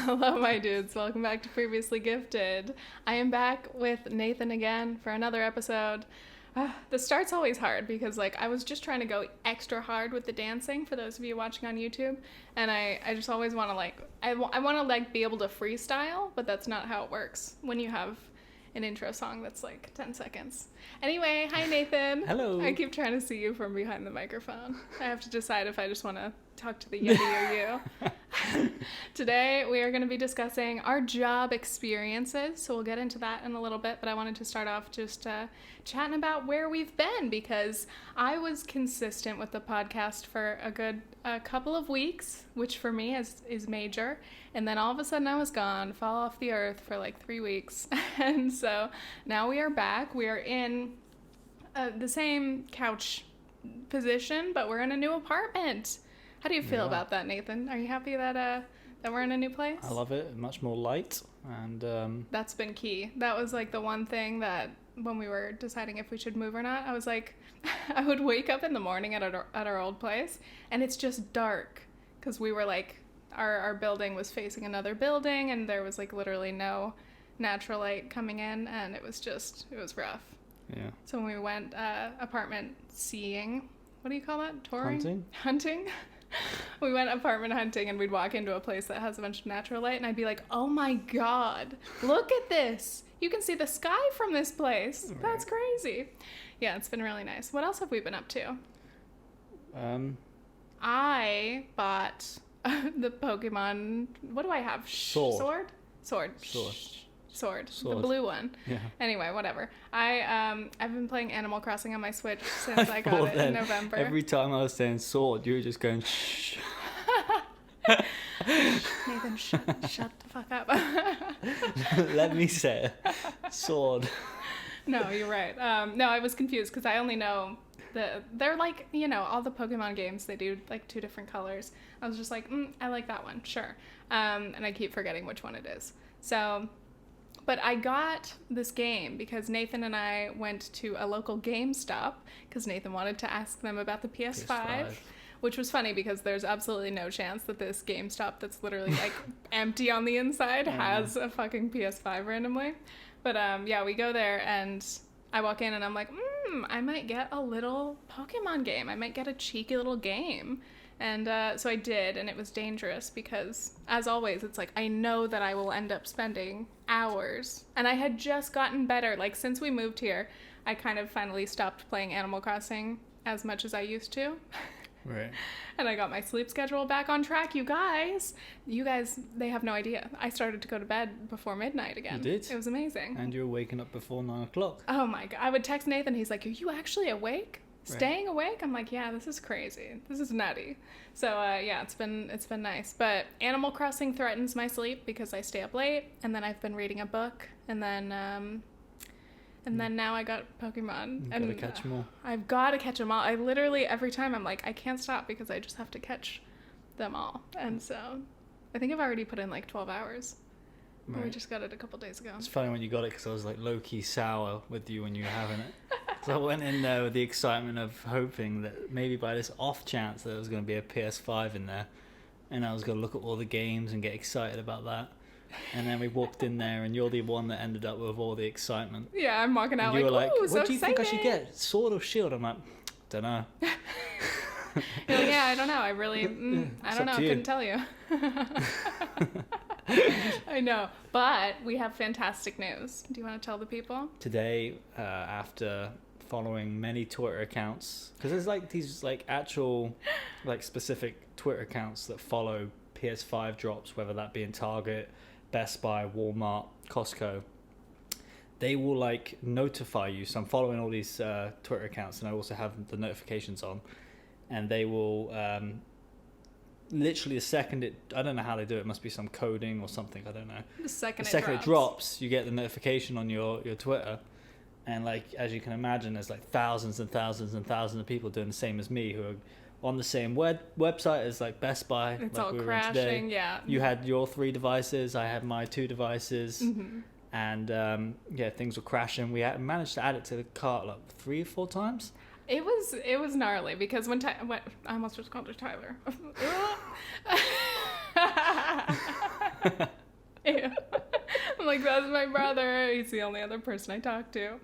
Hello, my dudes. Welcome back to Previously Gifted. I am back with Nathan again for another episode. The start's always hard because, I was just trying to go extra hard with the dancing for those of you watching on YouTube, and I just always want to, I want to, be able to freestyle, but that's not how it works when you have an intro song that's, 10 seconds. Anyway, hi, Nathan. Hello. I keep trying to see you from behind the microphone. I have to decide if I just want to talk to the Yeti or you. Today, we are going to be discussing our job experiences, so we'll get into that in a little bit, but I wanted to start off just chatting about where we've been, because I was consistent with the podcast for a good couple of weeks, which for me is major, and then all of a sudden I was gone, fall off the earth for 3 weeks, and so now we are back. We are in the same couch position, but we're in a new apartment. How do you feel about that, Nathan? Are you happy that we're in a new place? I love it. Much more light, and that's been key. That was the one thing that when we were deciding if we should move or not, I was I would wake up in the morning at our old place, and it's just dark because we were our building was facing another building, and there was literally no natural light coming in, and it was rough. Yeah. So when we went apartment seeing, what do you call that? Touring? Hunting? We went apartment hunting, and we'd walk into a place that has a bunch of natural light, and I'd be like, oh my God, look at this. You can see the sky from this place. Right. That's crazy. Yeah, it's been really nice. What else have we been up to? I bought the Pokemon, what do I have? Sword. The blue one. Yeah. Anyway, whatever. I've been playing Animal Crossing on my Switch since I got it in November. Every time I was saying sword, you were just going shh. Nathan, shut the fuck up. Let me say it. Sword. No, you're right. No, I was confused because I only know they're all the Pokemon games, they do 2 different colors. I was just I like that one, sure. And I keep forgetting which one it is. So, but I got this game because Nathan and I went to a local GameStop because Nathan wanted to ask them about the PS5. Which was funny because there's absolutely no chance that this GameStop that's literally empty on the inside has a fucking PS5 randomly. But yeah, we go there and I walk in and I'm like, I might get a little Pokemon game. I might get a cheeky little game. And so I did, and it was dangerous because, as always, it's I know that I will end up spending hours. And I had just gotten better. Since we moved here, I kind of finally stopped playing Animal Crossing as much as I used to. Right. And I got my sleep schedule back on track, you guys, they have no idea. I started to go to bed before midnight again. You did? It was amazing. And you were waking up before 9 o'clock. Oh my God. I would text Nathan. He's like, are you actually awake? Staying awake? I'm like, yeah, this is crazy. This is nutty. So, yeah, it's been nice. But Animal Crossing threatens my sleep because I stay up late, and then I've been reading a book, and then now I got Pokemon. You've got to catch them all. I've got to catch them all. I literally, every time I'm I can't stop because I just have to catch them all. And so I think I've already put in 12 hours. Right. We just got it a couple days ago. It's funny when you got it because I was low-key sour with you when you were having it. So I went in there with the excitement of hoping that maybe by this off chance there was going to be a PS5 in there, and I was going to look at all the games and get excited about that. And then we walked in there, and you're the one that ended up with all the excitement. Yeah, I'm walking out and you were like, "Ooh, what do you think I should get? Sword or shield?" I'm like, don't know. Yeah, I don't know. I really, I don't know. I couldn't tell you. I know, but we have fantastic news. Do you want to tell the people? Today, after following many Twitter accounts, because there's these actual specific Twitter accounts that follow PS5 drops, whether that be in Target, Best Buy, Walmart, Costco. They will notify you. So I'm following all these Twitter accounts, and I also have the notifications on, and they will literally the second I don't know how they do it. It must be some coding or something. I don't know. The second it drops, you get the notification on your Twitter. And as you can imagine, there's thousands and thousands and thousands of people doing the same as me who are on the same website as Best Buy. It's all crashing, yeah. You had your 3 devices, I had my 2 devices, and yeah, things were crashing. We managed to add it to the cart 3 or 4 times. It was gnarly because when I almost just called her Tyler. Ew. I'm like, that's my brother. He's the only other person I talk to.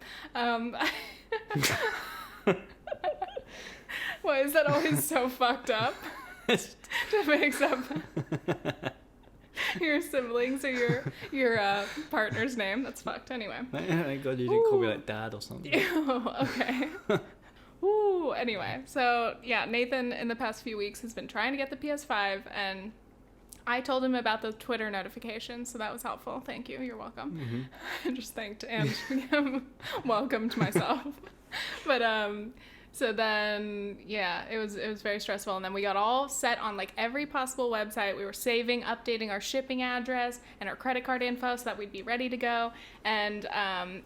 Why is that always so fucked up? To mix up your siblings or your partner's name. That's fucked. Anyway. Thank God you didn't call me like dad or something. Ew, okay. Ooh, anyway. So, yeah, Nathan in the past few weeks has been trying to get the PS5, and I told him about the Twitter notifications, so that was helpful. Thank you. You're welcome. Mm-hmm. I just thanked and welcomed myself. But so then, yeah, it was very stressful. And then we got all set on like every possible website. We were saving, updating our shipping address and our credit card info so that we'd be ready to go. And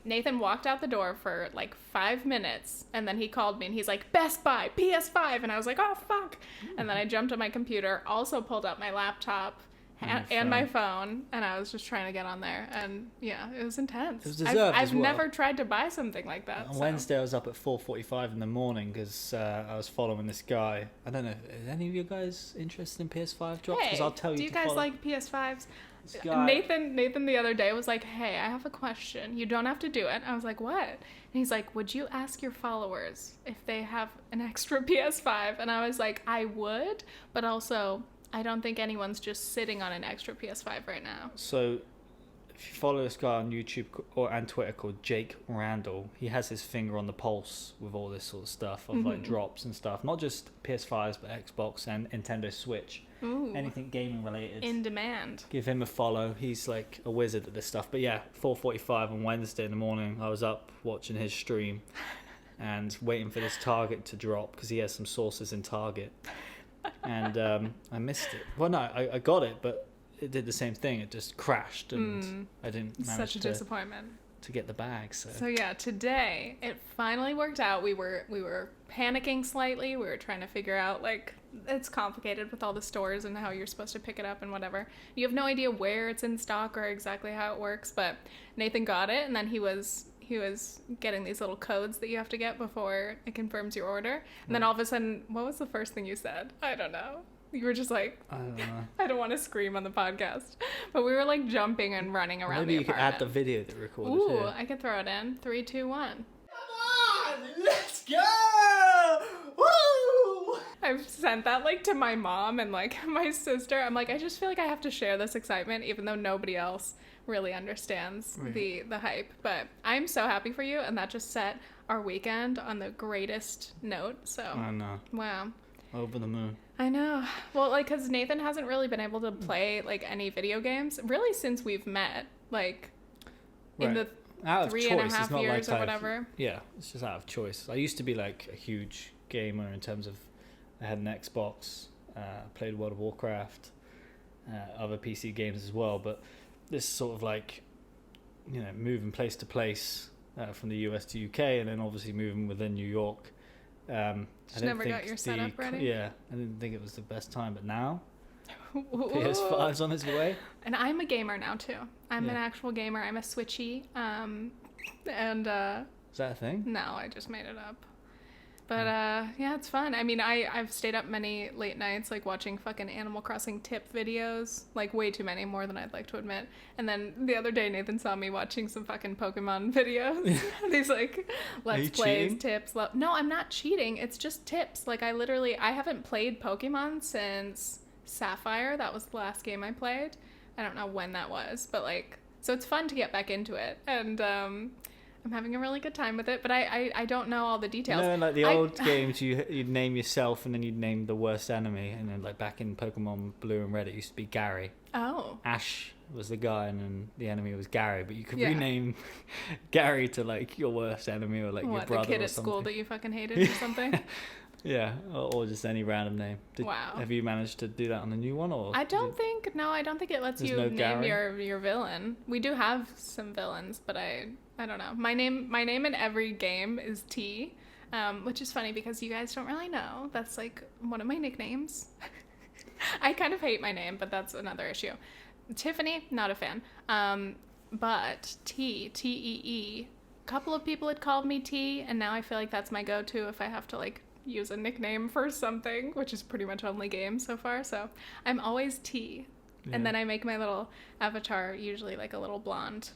Nathan walked out the door for like 5 minutes, and then he called me and he's like, Best Buy, PS5. And I was like, oh, fuck. And then I jumped on my computer, also pulled up my laptop and my phone, and I was just trying to get on there, and yeah, it was intense. It was deserved I've as well. never tried to buy something like that. On Wednesday I was up at 4:45 in the morning because I was following this guy. I don't know, is any of you guys interested in PS5 drops? Because I'll tell you. Do you guys like PS5s? This guy... Nathan the other day was like, hey, I have a question. You don't have to do it. I was like, what? And he's like, would you ask your followers if they have an extra PS5? And I was like, I would, but also I don't think anyone's just sitting on an extra PS5 right now. So, if you follow this guy on YouTube and Twitter called Jake Randall, he has his finger on the pulse with all this sort of stuff of like drops and stuff. Not just PS5s, but Xbox and Nintendo Switch. Ooh. Anything gaming related. In demand. Give him a follow. He's like a wizard at this stuff. But yeah, 4:45 on Wednesday in the morning, I was up watching his stream and waiting for this Target to drop because he has some sources in Target. And I missed it. Well, no, I got it, but it did the same thing. It just crashed, and I didn't manage Such a disappointment to get the bag. So yeah, today it finally worked out. We were panicking slightly. We were trying to figure out, like, it's complicated with all the stores and how you're supposed to pick it up and whatever. You have no idea where it's in stock or exactly how it works. But Nathan got it, and then he was getting these little codes that you have to get before it confirms your order. And then all of a sudden, what was the first thing you said? I don't know. You were just like, I don't know. I don't want to scream on the podcast. But we were like jumping and running around Maybe the apartment. Could add the video that recorded. Ooh, here. I could throw it in. 3, 2, 1. Come on, let's go! Woo! I've sent that like to my mom and like my sister. I'm like, I just feel like I have to share this excitement even though nobody else really understands the hype. But I'm so happy for you, and that just set our weekend on the greatest note. So I know. Wow. Over the moon. I know. Well, like, because Nathan hasn't really been able to play like any video games really since we've met, like in the out of 3.5 years or whatever. Yeah, it's just out of choice. I used to be like a huge gamer in terms of I had an Xbox, played World of Warcraft, other PC games as well, but this sort of like, you know, moving place to place from the US to UK, and then obviously moving within New York. Just never got your setup ready? Yeah, I didn't think it was the best time, but now PS5's on its way. And I'm a gamer now too. I'm an actual gamer. I'm a Switchy. And is that a thing? No, I just made it up. But yeah, it's fun. I mean, I've stayed up many late nights, like watching fucking Animal Crossing tip videos, like way too many, more than I'd like to admit. And then the other day, Nathan saw me watching some fucking Pokemon videos. These like let's plays, tips. No, I'm not cheating. It's just tips. Like I haven't played Pokemon since Sapphire. That was the last game I played. I don't know when that was, but like, so it's fun to get back into it. And I'm having a really good time with it, but I don't know all the details. No, like the old games, you'd name yourself and then you'd name the worst enemy, and then like back in Pokemon Blue and Red, it used to be Gary. Oh. Ash was the guy, and then the enemy was Gary, but you could rename Gary to like your worst enemy or like your brother or something. The kid at school that you fucking hated or something? Yeah, or just any random name. Wow. Have you managed to do that on the new one, or? I don't think it lets you name your villain. We do have some villains, but I don't know. My name in every game is T, which is funny because you guys don't really know. That's like one of my nicknames. I kind of hate my name, but that's another issue. Tiffany, not a fan. But T-E-E. A couple of people had called me T, and now I feel like that's my go-to if I have to like use a nickname for something, which is pretty much only games so far. So I'm always T. And then I make my little avatar, usually like a little blonde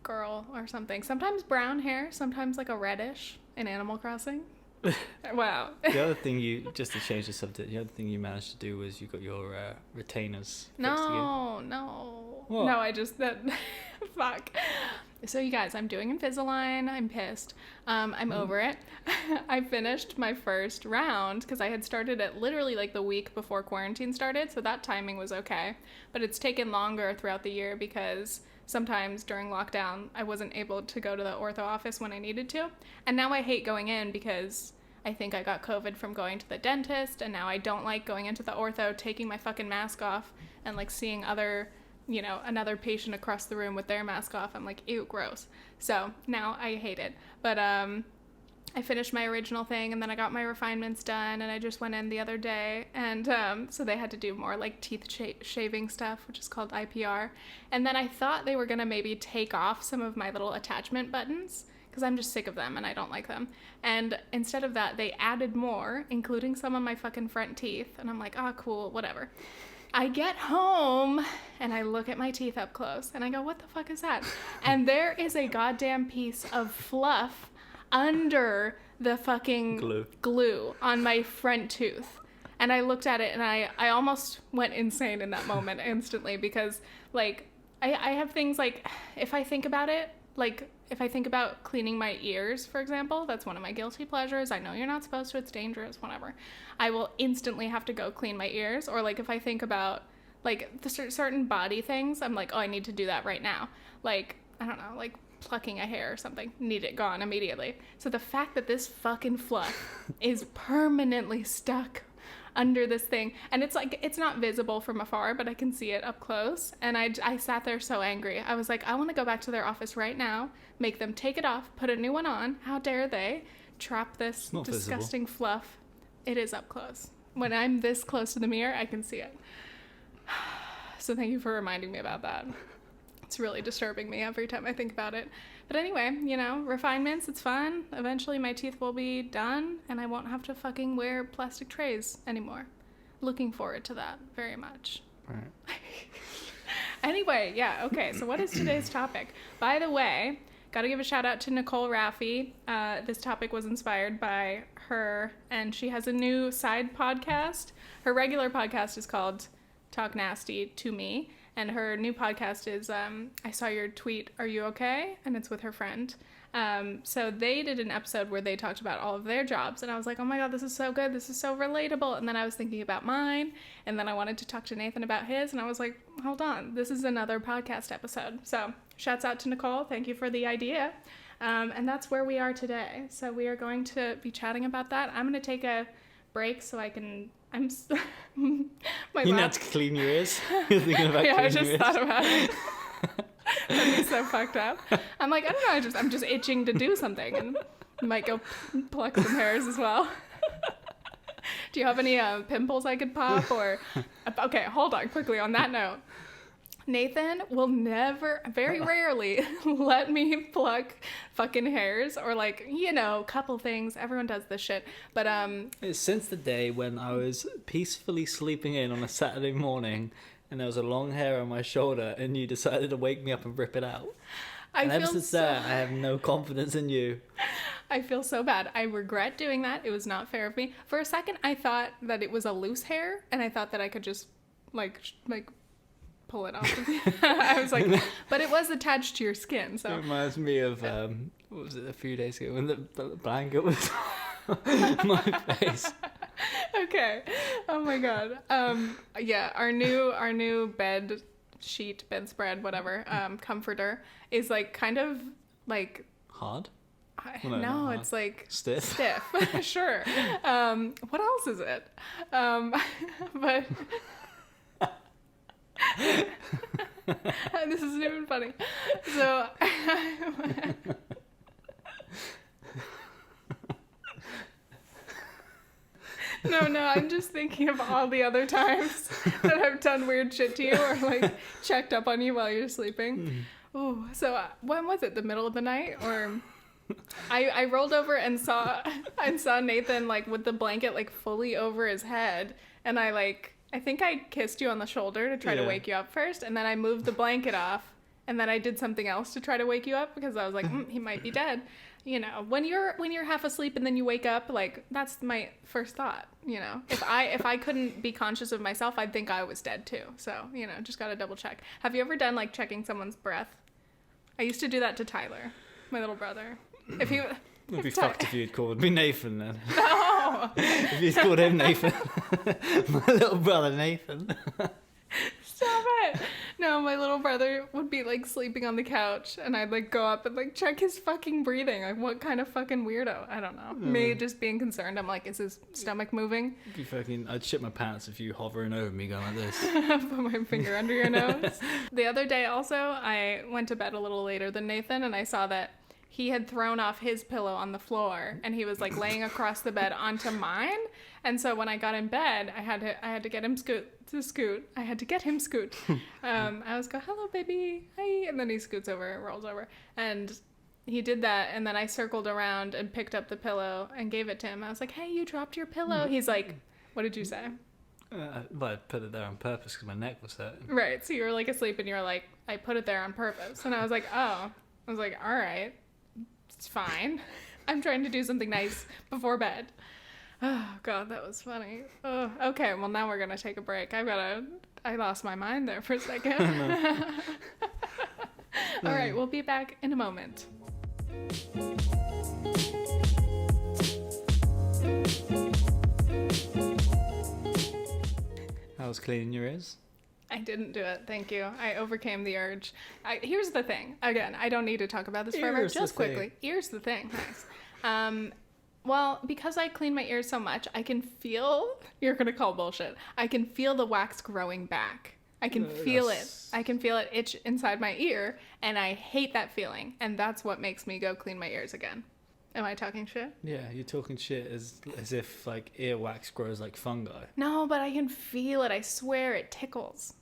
girl or something. Sometimes brown hair, sometimes like a reddish in Animal Crossing. Wow. The other thing just to change the subject, the other thing you managed to do was you got your retainers fixed again. No. What? No, fuck. So you guys, I'm doing Invisalign. I'm pissed. I'm over it. I finished my first round because I had started it literally like the week before quarantine started. So that timing was okay. But it's taken longer throughout the year because sometimes during lockdown, I wasn't able to go to the ortho office when I needed to. And now I hate going in because I think I got COVID from going to the dentist. And now I don't like going into the ortho, taking my fucking mask off and like seeing another patient across the room with their mask off. I'm like, ew, gross. So now I hate it. But I finished my original thing and then I got my refinements done and I just went in the other day and so they had to do more like teeth shaving stuff, which is called IPR. And then I thought they were gonna maybe take off some of my little attachment buttons because I'm just sick of them and I don't like them. And instead of that, they added more, including some of my fucking front teeth. And I'm like, oh, cool, whatever. I get home and I look at my teeth up close and I go, what the fuck is that? And there is a goddamn piece of fluff under the fucking glue on my front tooth. And I looked at it and I almost went insane in that moment instantly because like I have things like if I think about it, like if I think about cleaning my ears, for example, that's one of my guilty pleasures. I know you're not supposed to, it's dangerous, whatever. I will instantly have to go clean my ears. Or like if I think about like the certain body things, I'm like, oh, I need to do that right now. Like, I don't know, like plucking a hair or something, need it gone immediately. So the fact that this fucking fluff is permanently stuck under this thing, and it's like it's not visible from afar, but I can see it up close, and I sat there so angry. I was like, I want to go back to their office right now, make them take it off, put a new one on. How dare they trap this disgusting fluff? It is up close. When I'm this close to the mirror, I can see it. So thank you for reminding me about that. It's really disturbing me every time I think about it. But anyway, refinements, it's fun. Eventually my teeth will be done and I won't have to fucking wear plastic trays anymore. Looking forward to that very much. Right. Anyway, yeah, okay. So what is today's topic? By the way, gotta give a shout out to Nicole Rafiee. This topic was inspired by her and she has a new side podcast. Her regular podcast is called Talk Nasty to Me. And her new podcast is, I saw your tweet, are you okay? And it's with her friend. So they did an episode where they talked about all of their jobs. And I was like, oh my God, this is so good. This is so relatable. And then I was thinking about mine. And then I wanted to talk to Nathan about his. And I was like, hold on, this is another podcast episode. So shouts out to Nicole. Thank you for the idea. And that's where we are today. So we are going to be chatting about that. I'm going to take a break so I can... You have to clean your ears. You're thinking about yeah, cleaning I just your thought about it. That'd be so fucked up. I'm like, I don't know, I'm just itching to do something and might go pluck some hairs as well. Do you have any pimples I could pop or... Okay, hold on quickly on that note. Nathan will never, very rarely, let me pluck fucking hairs or like, couple things. Everyone does this shit. But It's since the day when I was peacefully sleeping in on a Saturday morning and there was a long hair on my shoulder and you decided to wake me up and rip it out. And ever since that, I have no confidence in you. I feel so bad. I regret doing that. It was not fair of me. For a second, I thought that it was a loose hair and I thought that I could just like pull it off of you. I was like, but it was attached to your skin, so. It reminds me of, what was it, a few days ago when the blanket was on my face. Okay. Oh my God. Yeah, our new bed bedspread, whatever, comforter is like kind of like... Hard? No, it's like... Stiff? Sure. What else is it? But... This isn't even funny. So no, I'm just thinking of all the other times that I've done weird shit to you or like checked up on you while you're sleeping. Oh, so when was it? The middle of the night or? I rolled over and saw Nathan like with the blanket like fully over his head, and I I think I kissed you on the shoulder to try to wake you up first, and then I moved the blanket off, and then I did something else to try to wake you up because I was like, he might be dead. You know, when you're half asleep and then you wake up, like, that's my first thought, you know. If I couldn't be conscious of myself, I'd think I was dead too. So, you know, just gotta double check. Have you ever done, like, checking someone's breath? I used to do that to Tyler, my little brother. If he... It'd be fucked if you'd called me Nathan then. No! If you'd called him Nathan. My little brother Nathan. Stop it! No, my little brother would be, like, sleeping on the couch, and I'd, like, go up and, like, check his fucking breathing. Like, what kind of fucking weirdo? I don't know. Me just being concerned. I'm like, is his stomach moving? I'd shit my pants if you hovering over me going like this. Put my finger under your nose. The other day also, I went to bed a little later than Nathan, and I saw that he had thrown off his pillow on the floor, and he was, like, laying across the bed onto mine. And so when I got in bed, I had to get him scoot. I had to get him scoot. I was go, hello, baby, hi. And then he scoots over, rolls over. And he did that, and then I circled around and picked up the pillow and gave it to him. I was like, hey, you dropped your pillow. He's like, what did you say? Well, I put it there on purpose because my neck was hurting. Right, so you were, like, asleep, and you were like, I put it there on purpose. And I was like, oh. I was like, all right. It's fine. I'm trying to do something nice before bed. Oh, God, that was funny. Oh, okay, well, now we're going to take a break. I lost my mind there for a second. All right, we'll be back in a moment. How was cleaning your ears? I didn't do it, thank you. I overcame the urge. Here's the thing. Again, I don't need to talk about this forever. Just quickly. Here's the thing. Nice. Well, because I clean my ears so much, I can feel... You're going to call bullshit. I can feel the wax growing back. I can feel it. I can feel it itch inside my ear, and I hate that feeling. And that's what makes me go clean my ears again. Am I talking shit? Yeah, you're talking shit as if, like, earwax grows like fungi. No, but I can feel it. I swear it tickles.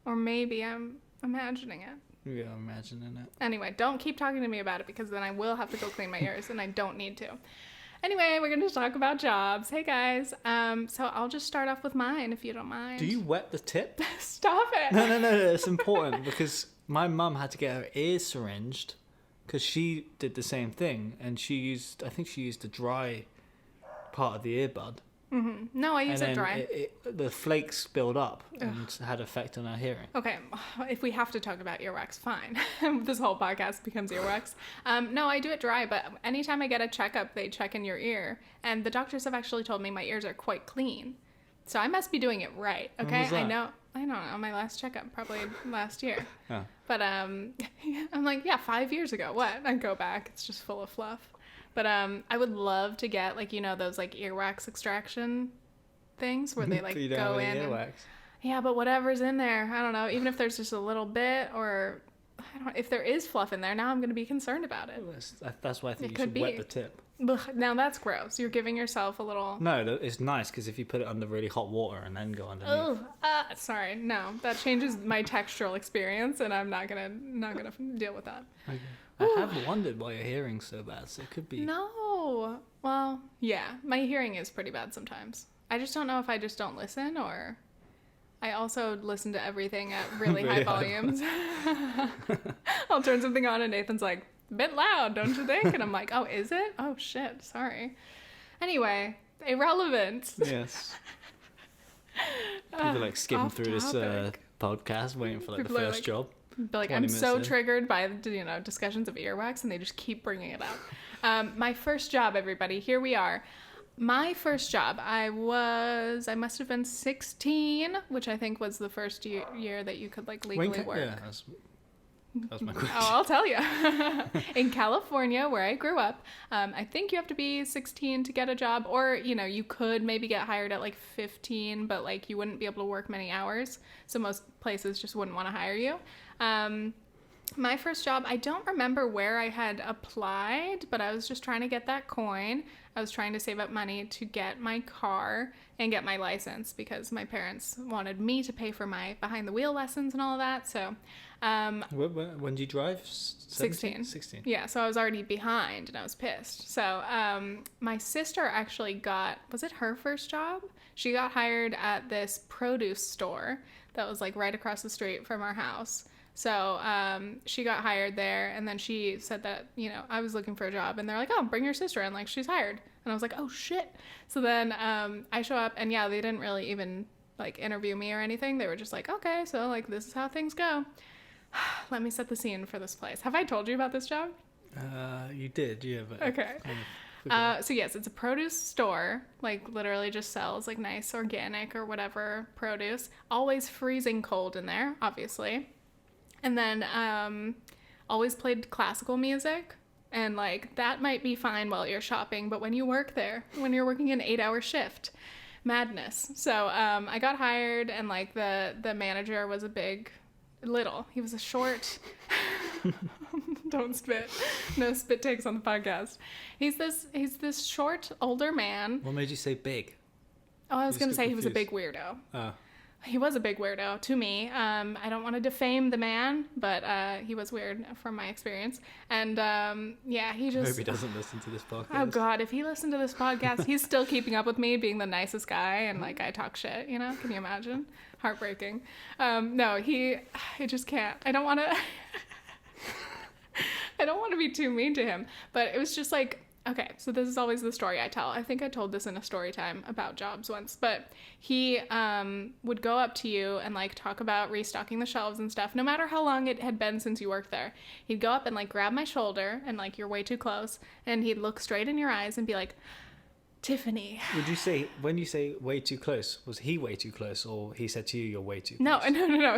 Or maybe I'm imagining it. Yeah, I'm imagining it. Anyway, don't keep talking to me about it because then I will have to go clean my ears and I don't need to. Anyway, we're going to talk about jobs. Hey, guys. So I'll just start off with mine if you don't mind. Do you wet the tip? Stop it. No. It's important because my mum had to get her ears syringed because she did the same thing and I think she used the dry part of the earbud. Mm-hmm. No, I use it dry. The flakes build up and had effect on our hearing. Okay, if we have to talk about earwax, fine. This whole podcast becomes earwax. No, I do it dry, but anytime I get a checkup, they check in your ear. And the doctors have actually told me my ears are quite clean. So I must be doing it right, okay? When was that? I don't know, my last checkup, probably last year. Oh. But I'm like, yeah, 5 years ago. What? I go back, it's just full of fluff. But I would love to get, like, you know, those, like, earwax extraction things where they, like, you don't go have any in. earwax. Yeah, but whatever's in there, I don't know. Even if there's just a little bit, or if there is fluff in there, now I'm going to be concerned about it. That's why I think you should wet the tip. Ugh, now that's gross. You're giving yourself a little... No, it's nice because if you put it under really hot water and then go underneath. Sorry, no. That changes my textural experience, and I'm not gonna deal with that. Okay. I have wondered why your hearing's so bad, so it could be... No. Well, yeah. My hearing is pretty bad sometimes. I just don't know if I just don't listen, or... I also listen to everything at really high volumes. I'll turn something on and Nathan's like, a bit loud, don't you think? And I'm like, oh, is it? Oh, shit, sorry. Anyway, irrelevant. Yes. People like skipping through this podcast waiting for like People the first job. Be like, I'm so triggered by, you know, discussions of earwax, and they just keep bringing it up. My first job, everybody, here we are. My first job, I must have been 16, which I think was the first year that you could, like, legally work. Yeah, that was my question. Oh, I'll tell you. In California, where I grew up, I think you have to be 16 to get a job, or, you know, you could maybe get hired at, like, 15, but, like, you wouldn't be able to work many hours, so most places just wouldn't want to hire you. My first job, I don't remember where I had applied, but I was just trying to get that coin. I was trying to save up money to get my car and get my license because my parents wanted me to pay for my behind the wheel lessons and all of that. So When did you drive? 16. 16. Yeah, so I was already behind and I was pissed. So my sister actually was it her first job? She got hired at this produce store that was like right across the street from our house. So she got hired there, and then she said that, I was looking for a job, and they're like, oh, bring your sister in, like, she's hired. And I was like, oh, shit. So then I show up, and yeah, they didn't really even, like, interview me or anything. They were just like, okay, so, like, this is how things go. Let me set the scene for this place. Have I told you about this job? You did, yeah. But okay. So yes, it's a produce store, like literally just sells like nice organic or whatever produce. Always freezing cold in there, obviously. And then always played classical music. And like that might be fine while you're shopping, but when you work there, when you're working an 8-hour shift, madness. So I got hired, and like the manager was he was a short don't spit. No spit takes on the podcast. He's this short older man. What made you say big? Oh, I was going to say he was a big weirdo. He was a big weirdo to me. I don't want to defame the man, but he was weird from my experience. And yeah, he just... I hope he doesn't listen to this podcast. Oh God, if he listened to this podcast, he's still keeping up with me being the nicest guy, and like I talk shit, Can you imagine? Heartbreaking. No, I just can't. I don't want to... I don't want to be too mean to him, but it was just like, okay, so this is always the story I tell. I think I told this in a story time about jobs once, but he would go up to you and like talk about restocking the shelves and stuff, no matter how long it had been since you worked there. He'd go up and like grab my shoulder and like, you're way too close, and he'd look straight in your eyes and be like, Tiffany. Would you say, when you say way too close, was he way too close, or he said to you, you're way too close? No.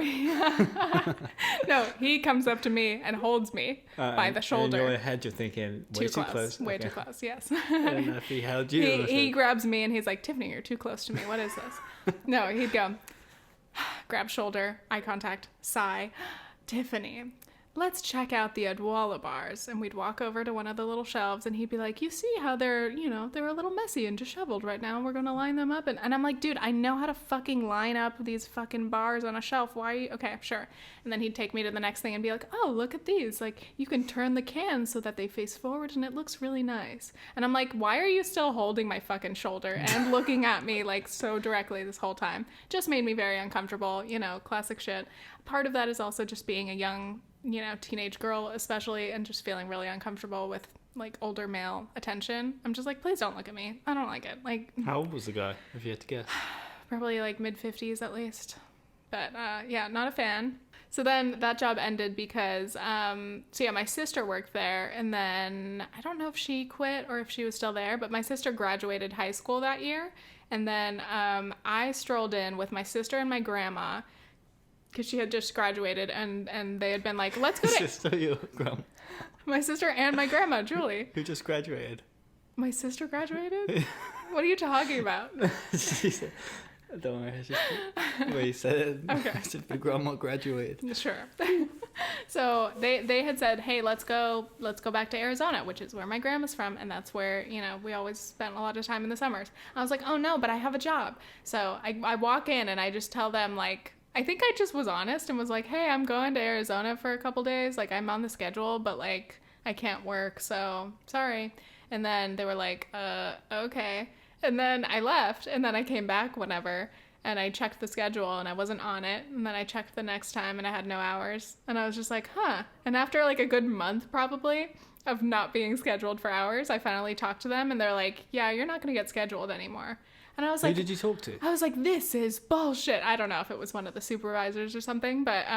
No, he comes up to me and holds me by the shoulder. In your head, you're thinking, way too close. Way too close, yes. And if he held you... He grabs me and he's like, Tiffany, you're too close to me. What is this? No, he'd go, grab shoulder, eye contact, sigh. Tiffany, let's check out the Odwalla bars. And we'd walk over to one of the little shelves, and he'd be like, you see how they're a little messy and disheveled right now. We're going to line them up. And I'm like, dude, I know how to fucking line up these fucking bars on a shelf. Why are you? Okay, sure. And then he'd take me to the next thing and be like, oh, look at these. Like, you can turn the cans so that they face forward and it looks really nice. And I'm like, why are you still holding my fucking shoulder and looking at me like so directly this whole time? Just made me very uncomfortable, classic shit. Part of that is also just being a young teenage girl especially, and just feeling really uncomfortable with like older male attention. I'm just like, please don't look at me. I don't like it. Like, how old was the guy, if you had to guess? Probably like mid-50s at least. But yeah, not a fan. So then that job ended because my sister worked there, and then I don't know if she quit or if she was still there, but my sister graduated high school that year, and then I strolled in with my sister and my grandma, because she had just graduated, and they had been like, let's go to... Your grandma. My sister and my grandma, Julie. Who just graduated? My sister graduated? What are you talking about? She said, don't worry, it's just the way you said it. Okay. I said, your grandma graduated. Sure. So they had said, hey, let's go back to Arizona, which is where my grandma's from, and that's where, we always spent a lot of time in the summers. I was like, oh no, but I have a job. So I walk in and I just tell them, like, I think I just was honest and was like, hey, I'm going to Arizona for a couple days. Like, I'm on the schedule, but like, I can't work, so sorry. And then they were like, okay. And then I left, and then I came back whenever, and I checked the schedule, and I wasn't on it. And then I checked the next time, and I had no hours. And I was just like, huh. And after like a good month probably of not being scheduled for hours, I finally talked to them, and they're like, yeah, you're not going to get scheduled anymore. And I was like... Who did you talk to? I was like, this is bullshit. I don't know if it was one of the supervisors or something, but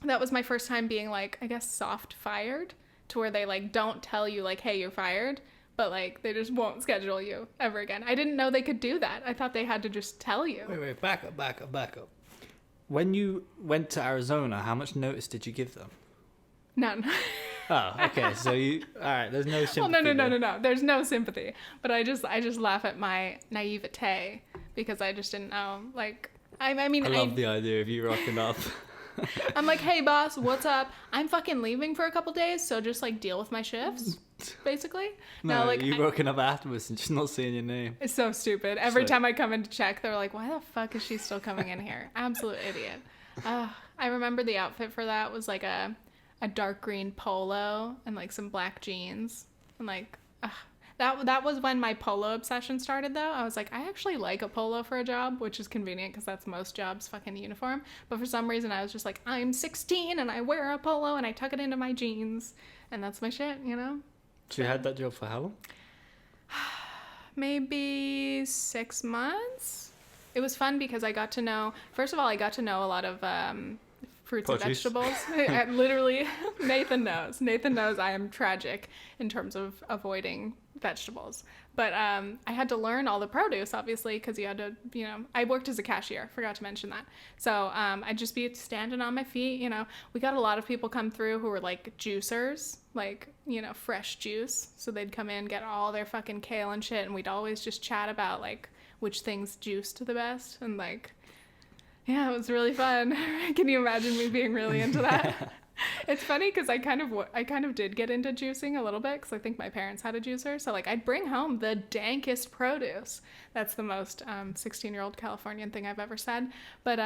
that was my first time being like, I guess, soft fired, to where they like don't tell you like, hey, you're fired, but like they just won't schedule you ever again. I didn't know they could do that. I thought they had to just tell you. Wait, back up. When you went to Arizona, how much notice did you give them? None. Oh, okay. So all right, there's no sympathy. Well, no. There's no sympathy. But I just laugh at my naivete, because I just didn't know. Like, I mean, I love the idea of you rocking up. I'm like, hey, boss, what's up? I'm fucking leaving for a couple days, so just like deal with my shifts, basically. No, like you rocking up afterwards and just not seeing your name. It's so stupid. Every time I come in to check, they're like, why the fuck is she still coming in here? Absolute idiot. I remember the outfit for that was like a dark green polo and like some black jeans. And like, that was when my polo obsession started, though. I was like, I actually like a polo for a job, which is convenient because that's most jobs' fucking uniform. But for some reason, I was just like, I'm 16 and I wear a polo and I tuck it into my jeans. And that's my shit, you know? So you had that job for how long? Maybe 6 months. It was fun because I got to know, first of all, I got to know a lot of fruits and vegetables. I literally, Nathan knows I am tragic in terms of avoiding vegetables. But I had to learn all the produce, obviously, because you had to, you know, I worked as a cashier, forgot to mention that. So I'd just be standing on my feet, you know. We got a lot of people come through who were like juicers, like, you know, fresh juice. So they'd come in, get all their fucking kale and shit, and we'd always just chat about like which things juiced the best. And like, yeah, it was really fun. Can you imagine me being really into that? It's funny because I kind of did get into juicing a little bit because I think my parents had a juicer. So like I'd bring home the dankest produce. That's the most 16-year-old Californian thing I've ever said. But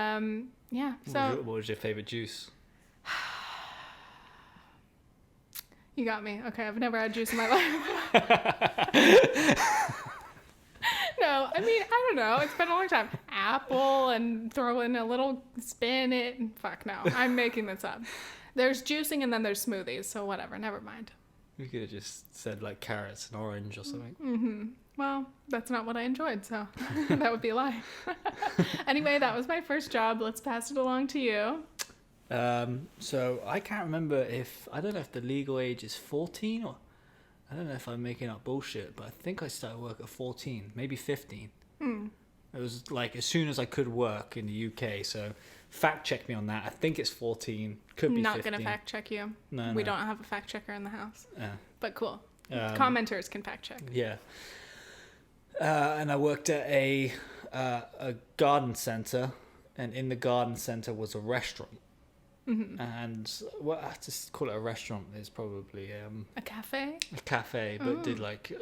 yeah. So what was your favorite juice? You got me. Okay, I've never had juice in my life. No, I mean, I don't know. It's been a long time. Apple and throw in a little spinach. Fuck no. I'm making this up. There's juicing and then there's smoothies. So whatever. Never mind. You could have just said like carrots and orange or something. Mm-hmm. Well, that's not what I enjoyed. So that would be a lie. Anyway, that was my first job. Let's pass it along to you. So I can't remember I don't know if the legal age is 14 or I don't know if I'm making up bullshit, but I think I started work at 14, maybe 15. It was like as soon as I could work in the UK. So fact check me on that. I think it's 14. Could be not 15. Gonna fact check you. No, we don't have a fact checker in the house. Yeah. But cool. Commenters can fact check. Yeah. And I worked at a garden center, and in the garden center was a restaurant. Mm-hmm. And well, I just call it a restaurant. Is probably a cafe. A cafe, but did like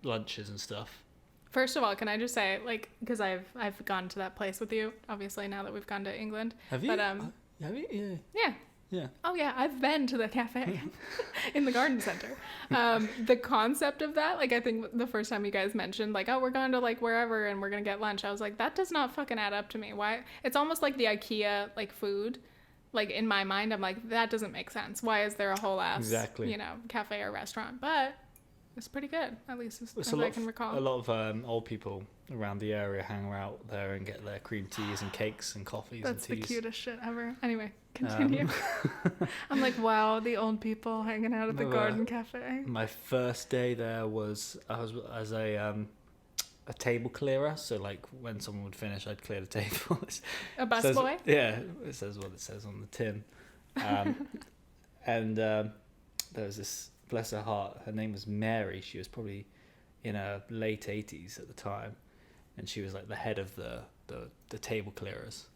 lunches and stuff. First of all, can I just say, like, because I've gone to that place with you, obviously now that we've gone to England. Have you? But have you? Yeah. Yeah. Yeah. Oh yeah, I've been to the cafe in the garden center. The concept of that, like, I think the first time you guys mentioned, like, oh, we're going to like wherever and we're gonna get lunch, I was like, that does not fucking add up to me. Why? It's almost like the IKEA like food. Like in my mind, I'm like, that doesn't make sense. Why is there a whole ass, you know, cafe or restaurant? But it's pretty good, at least as I can recall. A lot of old people around the area hang out there and get their cream teas and cakes and coffees and teas. That's the cutest shit ever. Anyway, continue. I'm like, wow, the old people hanging out at the garden cafe. My first day there I was as a table clearer, so like when someone would finish, I'd clear the table. A busboy? Yeah, it says what it says on the tin. And there was this, bless her heart, her name was Mary. She was probably in her late 80s at the time, and she was like the head of the table clearers.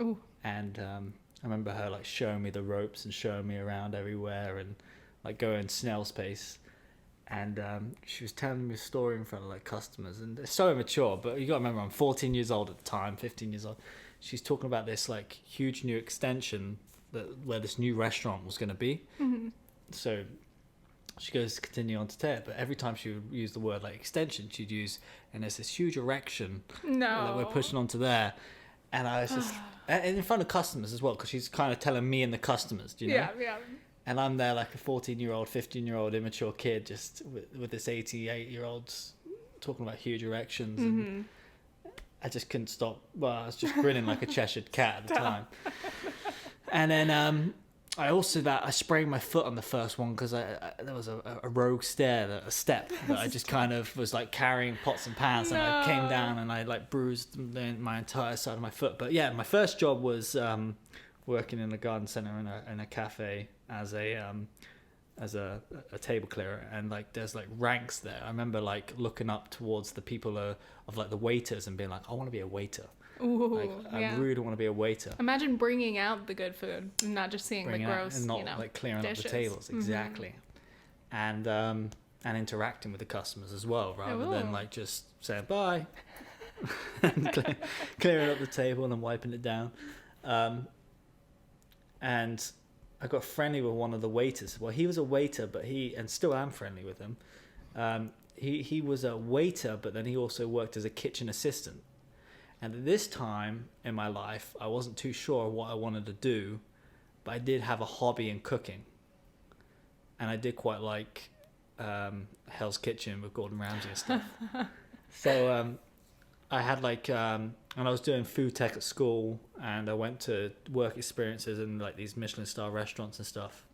Ooh. And I remember her like showing me the ropes and showing me around everywhere and like going snail's pace. And she was telling me a story in front of like customers, and it's so immature, but you gotta remember I'm 14 years old at the time, 15 years old. She's talking about this like huge new extension where this new restaurant was going to be. Mm-hmm. So she goes to continue on to tell it, but every time she would use the word like extension, she'd use, and there's this huge erection that we're pushing onto there. And I was just and in front of customers as well, because she's kind of telling me and the customers, do you know? Yeah. And I'm there like a 14-year-old, 15-year-old immature kid, just with this 88-year-old talking about huge erections. Mm-hmm. And I just couldn't stop. Well, I was just grinning like a Cheshire cat at the time. And then I sprayed my foot on the first one because there was a rogue step that I just kind of was like carrying pots and pans, and I came down and I like bruised my entire side of my foot. But yeah, my first job was working in a garden center in a cafe as a table clearer, and like there's like ranks there. I remember like looking up towards the people of like the waiters and being like, I want to be a waiter. Ooh, like, I really want to be a waiter. Imagine bringing out the good food and not just seeing the gross, and not like clearing dishes. up the tables. Exactly. Mm-hmm. And interacting with the customers as well, rather than like just saying bye and clearing up the table and wiping it down. and I got friendly with one of the waiters. Well, he was a waiter, but and still am friendly with him. He was a waiter, but then he also worked as a kitchen assistant. And at this time in my life, I wasn't too sure what I wanted to do, but I did have a hobby in cooking. And I did quite like Hell's Kitchen with Gordon Ramsay and stuff. So I had and I was doing food tech at school, and I went to work experiences in like these Michelin star restaurants and stuff.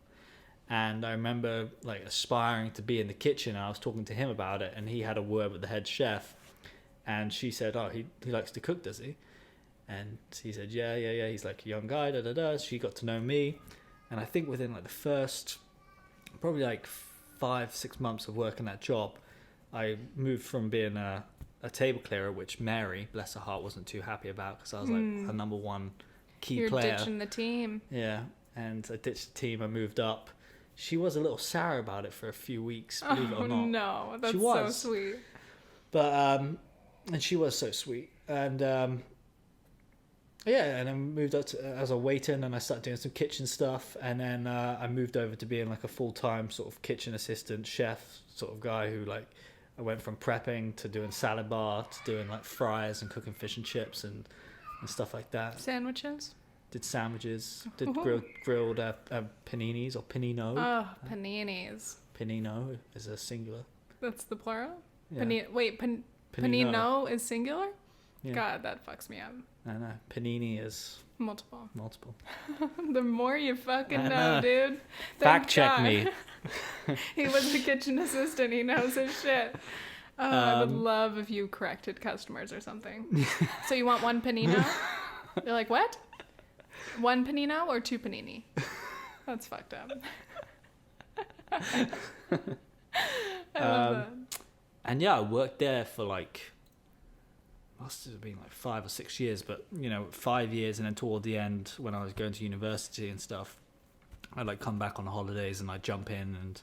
And I remember like aspiring to be in the kitchen, and I was talking to him about it, and he had a word with the head chef, and she said, "Oh, he likes to cook, does he?" And he said, yeah, he's like a young guy, She got to know me, and I think within like the first probably like 5-6 months of working that job, I moved from being a table clearer, which Mary, bless her heart, wasn't too happy about, because I was like her number one key player. You're ditching the team. Yeah, and I ditched the team. I moved up. She was a little sour about it for a few weeks, believe it or not. No, that's so sweet. But and she was so sweet, and yeah, and I moved up as a waiter, and then I started doing some kitchen stuff, and then I moved over to being like a full-time sort of kitchen assistant chef sort of guy who like, I went from prepping to doing salad bar to doing like fries and cooking fish and chips and stuff like that. Sandwiches? Did sandwiches, did grilled paninis or panino. Oh, paninis. Panino is a singular. That's the plural? Yeah. Panino is singular? Yeah. God, that fucks me up. I know. Panini is multiple. Multiple. The more you fucking know, dude. Fact check me. He was the kitchen assistant. He knows his shit. Oh, I would love if you corrected customers or something. So you want one panino? You're like, what? One panino or two panini? That's fucked up. I love that. And yeah, I worked there for like, must have been like 5 or 6 years, but 5 years, and then toward the end when I was going to university and stuff, I'd like come back on holidays and I'd jump in, and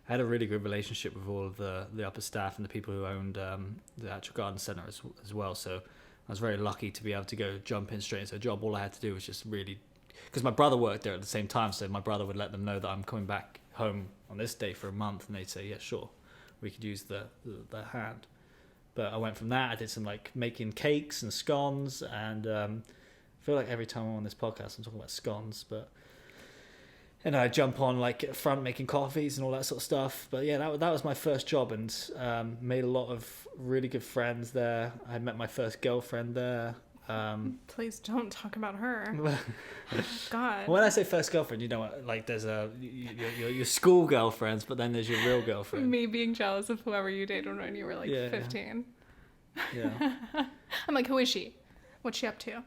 I had a really good relationship with all of the upper staff and the people who owned the actual garden centre as well. So I was very lucky to be able to go jump in straight into a job. All I had to do was just really, because my brother worked there at the same time, so my brother would let them know that I'm coming back home on this day for a month, and they'd say, yeah, sure, we could use the hand. But I went from that, I did some like making cakes and scones, and I feel like every time I'm on this podcast I'm talking about scones, and I jump on like at front making coffees and all that sort of stuff. But yeah, that was my first job, and made a lot of really good friends there. I met my first girlfriend there. Please don't talk about her. God. When I say first girlfriend, like there's your school girlfriends, but then there's your real girlfriend. Me being jealous of whoever you dated when you were like 15. Yeah. I'm like, who is she? What's she up to?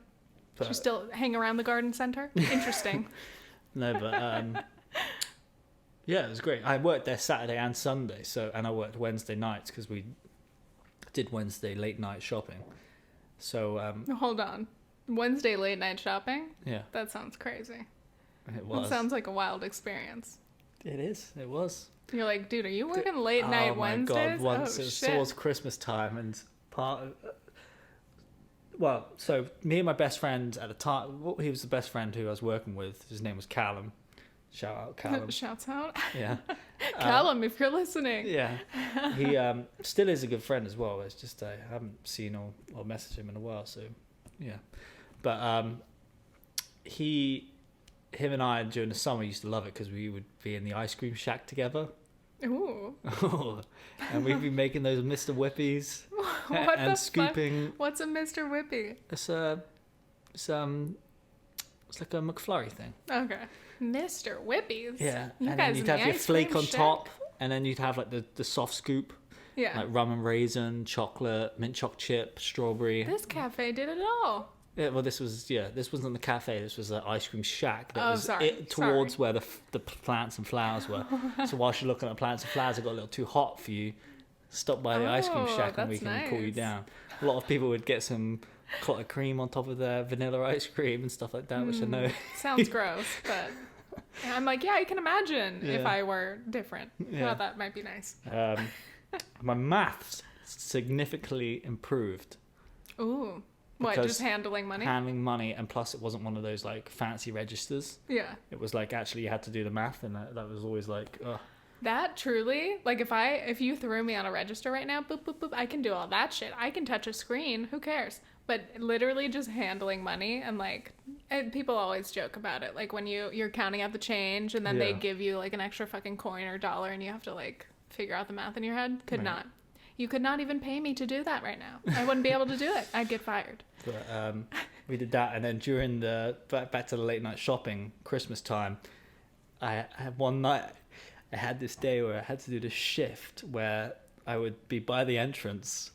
She still hang around the garden center? Interesting. No, but yeah, it was great. I worked there Saturday and Sunday, and I worked Wednesday nights because we did Wednesday late night shopping. So hold on, Wednesday late night shopping? Yeah, that sounds crazy. It was. It sounds like a wild experience. It is. It was. You're like, dude, are you working late night Wednesdays? Oh my God! Once it was towards Christmas time, and so me and my best friend at the time, he was the best friend who I was working with. His name was Callum. Shout out, Callum. Shouts out. Yeah. Callum, if you're listening. Yeah. He still is a good friend as well. It's just I haven't seen or messaged him in a while, so yeah. But him and I during the summer used to love it because we would be in the ice cream shack together. Ooh. And we'd be making those Mr. Whippies and scooping. Fuck? What's a Mr. Whippy? It's like a McFlurry thing. Okay. Mr. Whippies? Yeah. You and guys then you'd have your flake on shack? top, and then you'd have like the soft scoop. Yeah. Like rum and raisin, chocolate, mint choc chip, strawberry. This cafe did it all. Yeah, well, this wasn't the cafe. This was an ice cream shack that was towards where the plants and flowers were. So whilst you're looking at plants and flowers, it got a little too hot for you. Stop by the ice cream shack and we can cool you down. A lot of people would get some clotted cream on top of their vanilla ice cream and stuff like that, which I know sounds gross, but I'm like, yeah, I can imagine if I were different. Yeah. Well, that might be nice. My maths significantly improved. Ooh. What, just handling money? Handling money, and plus it wasn't one of those like fancy registers. Yeah. It was like actually you had to do the math, and that was always like, ugh. That truly, like if you threw me on a register right now, boop, boop, boop, I can do all that shit. I can touch a screen. Who cares? But literally just handling money and people always joke about it. Like when you're counting out the change and then they give you like an extra fucking coin or dollar and you have to like figure out the math in your head. Could not. You could not even pay me to do that right now. I wouldn't be able to do it. I'd get fired. But we did that, and then during back to the late night shopping, Christmas time, I had one night, I had this day where I had to do this shift where I would be by the entrance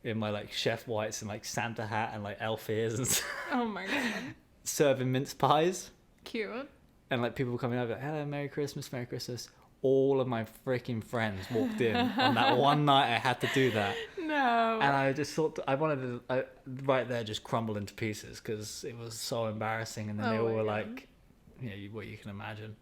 in my like chef whites and like Santa hat and like elf ears and stuff. Oh my god. Serving mince pies. Cute. And like people coming over, like, hello, Merry Christmas, Merry Christmas. All of my freaking friends walked in on that one night I had to do that. No. And I just thought, I wanted to, right there, just crumble into pieces because it was so embarrassing. And then they all were like, what you can imagine.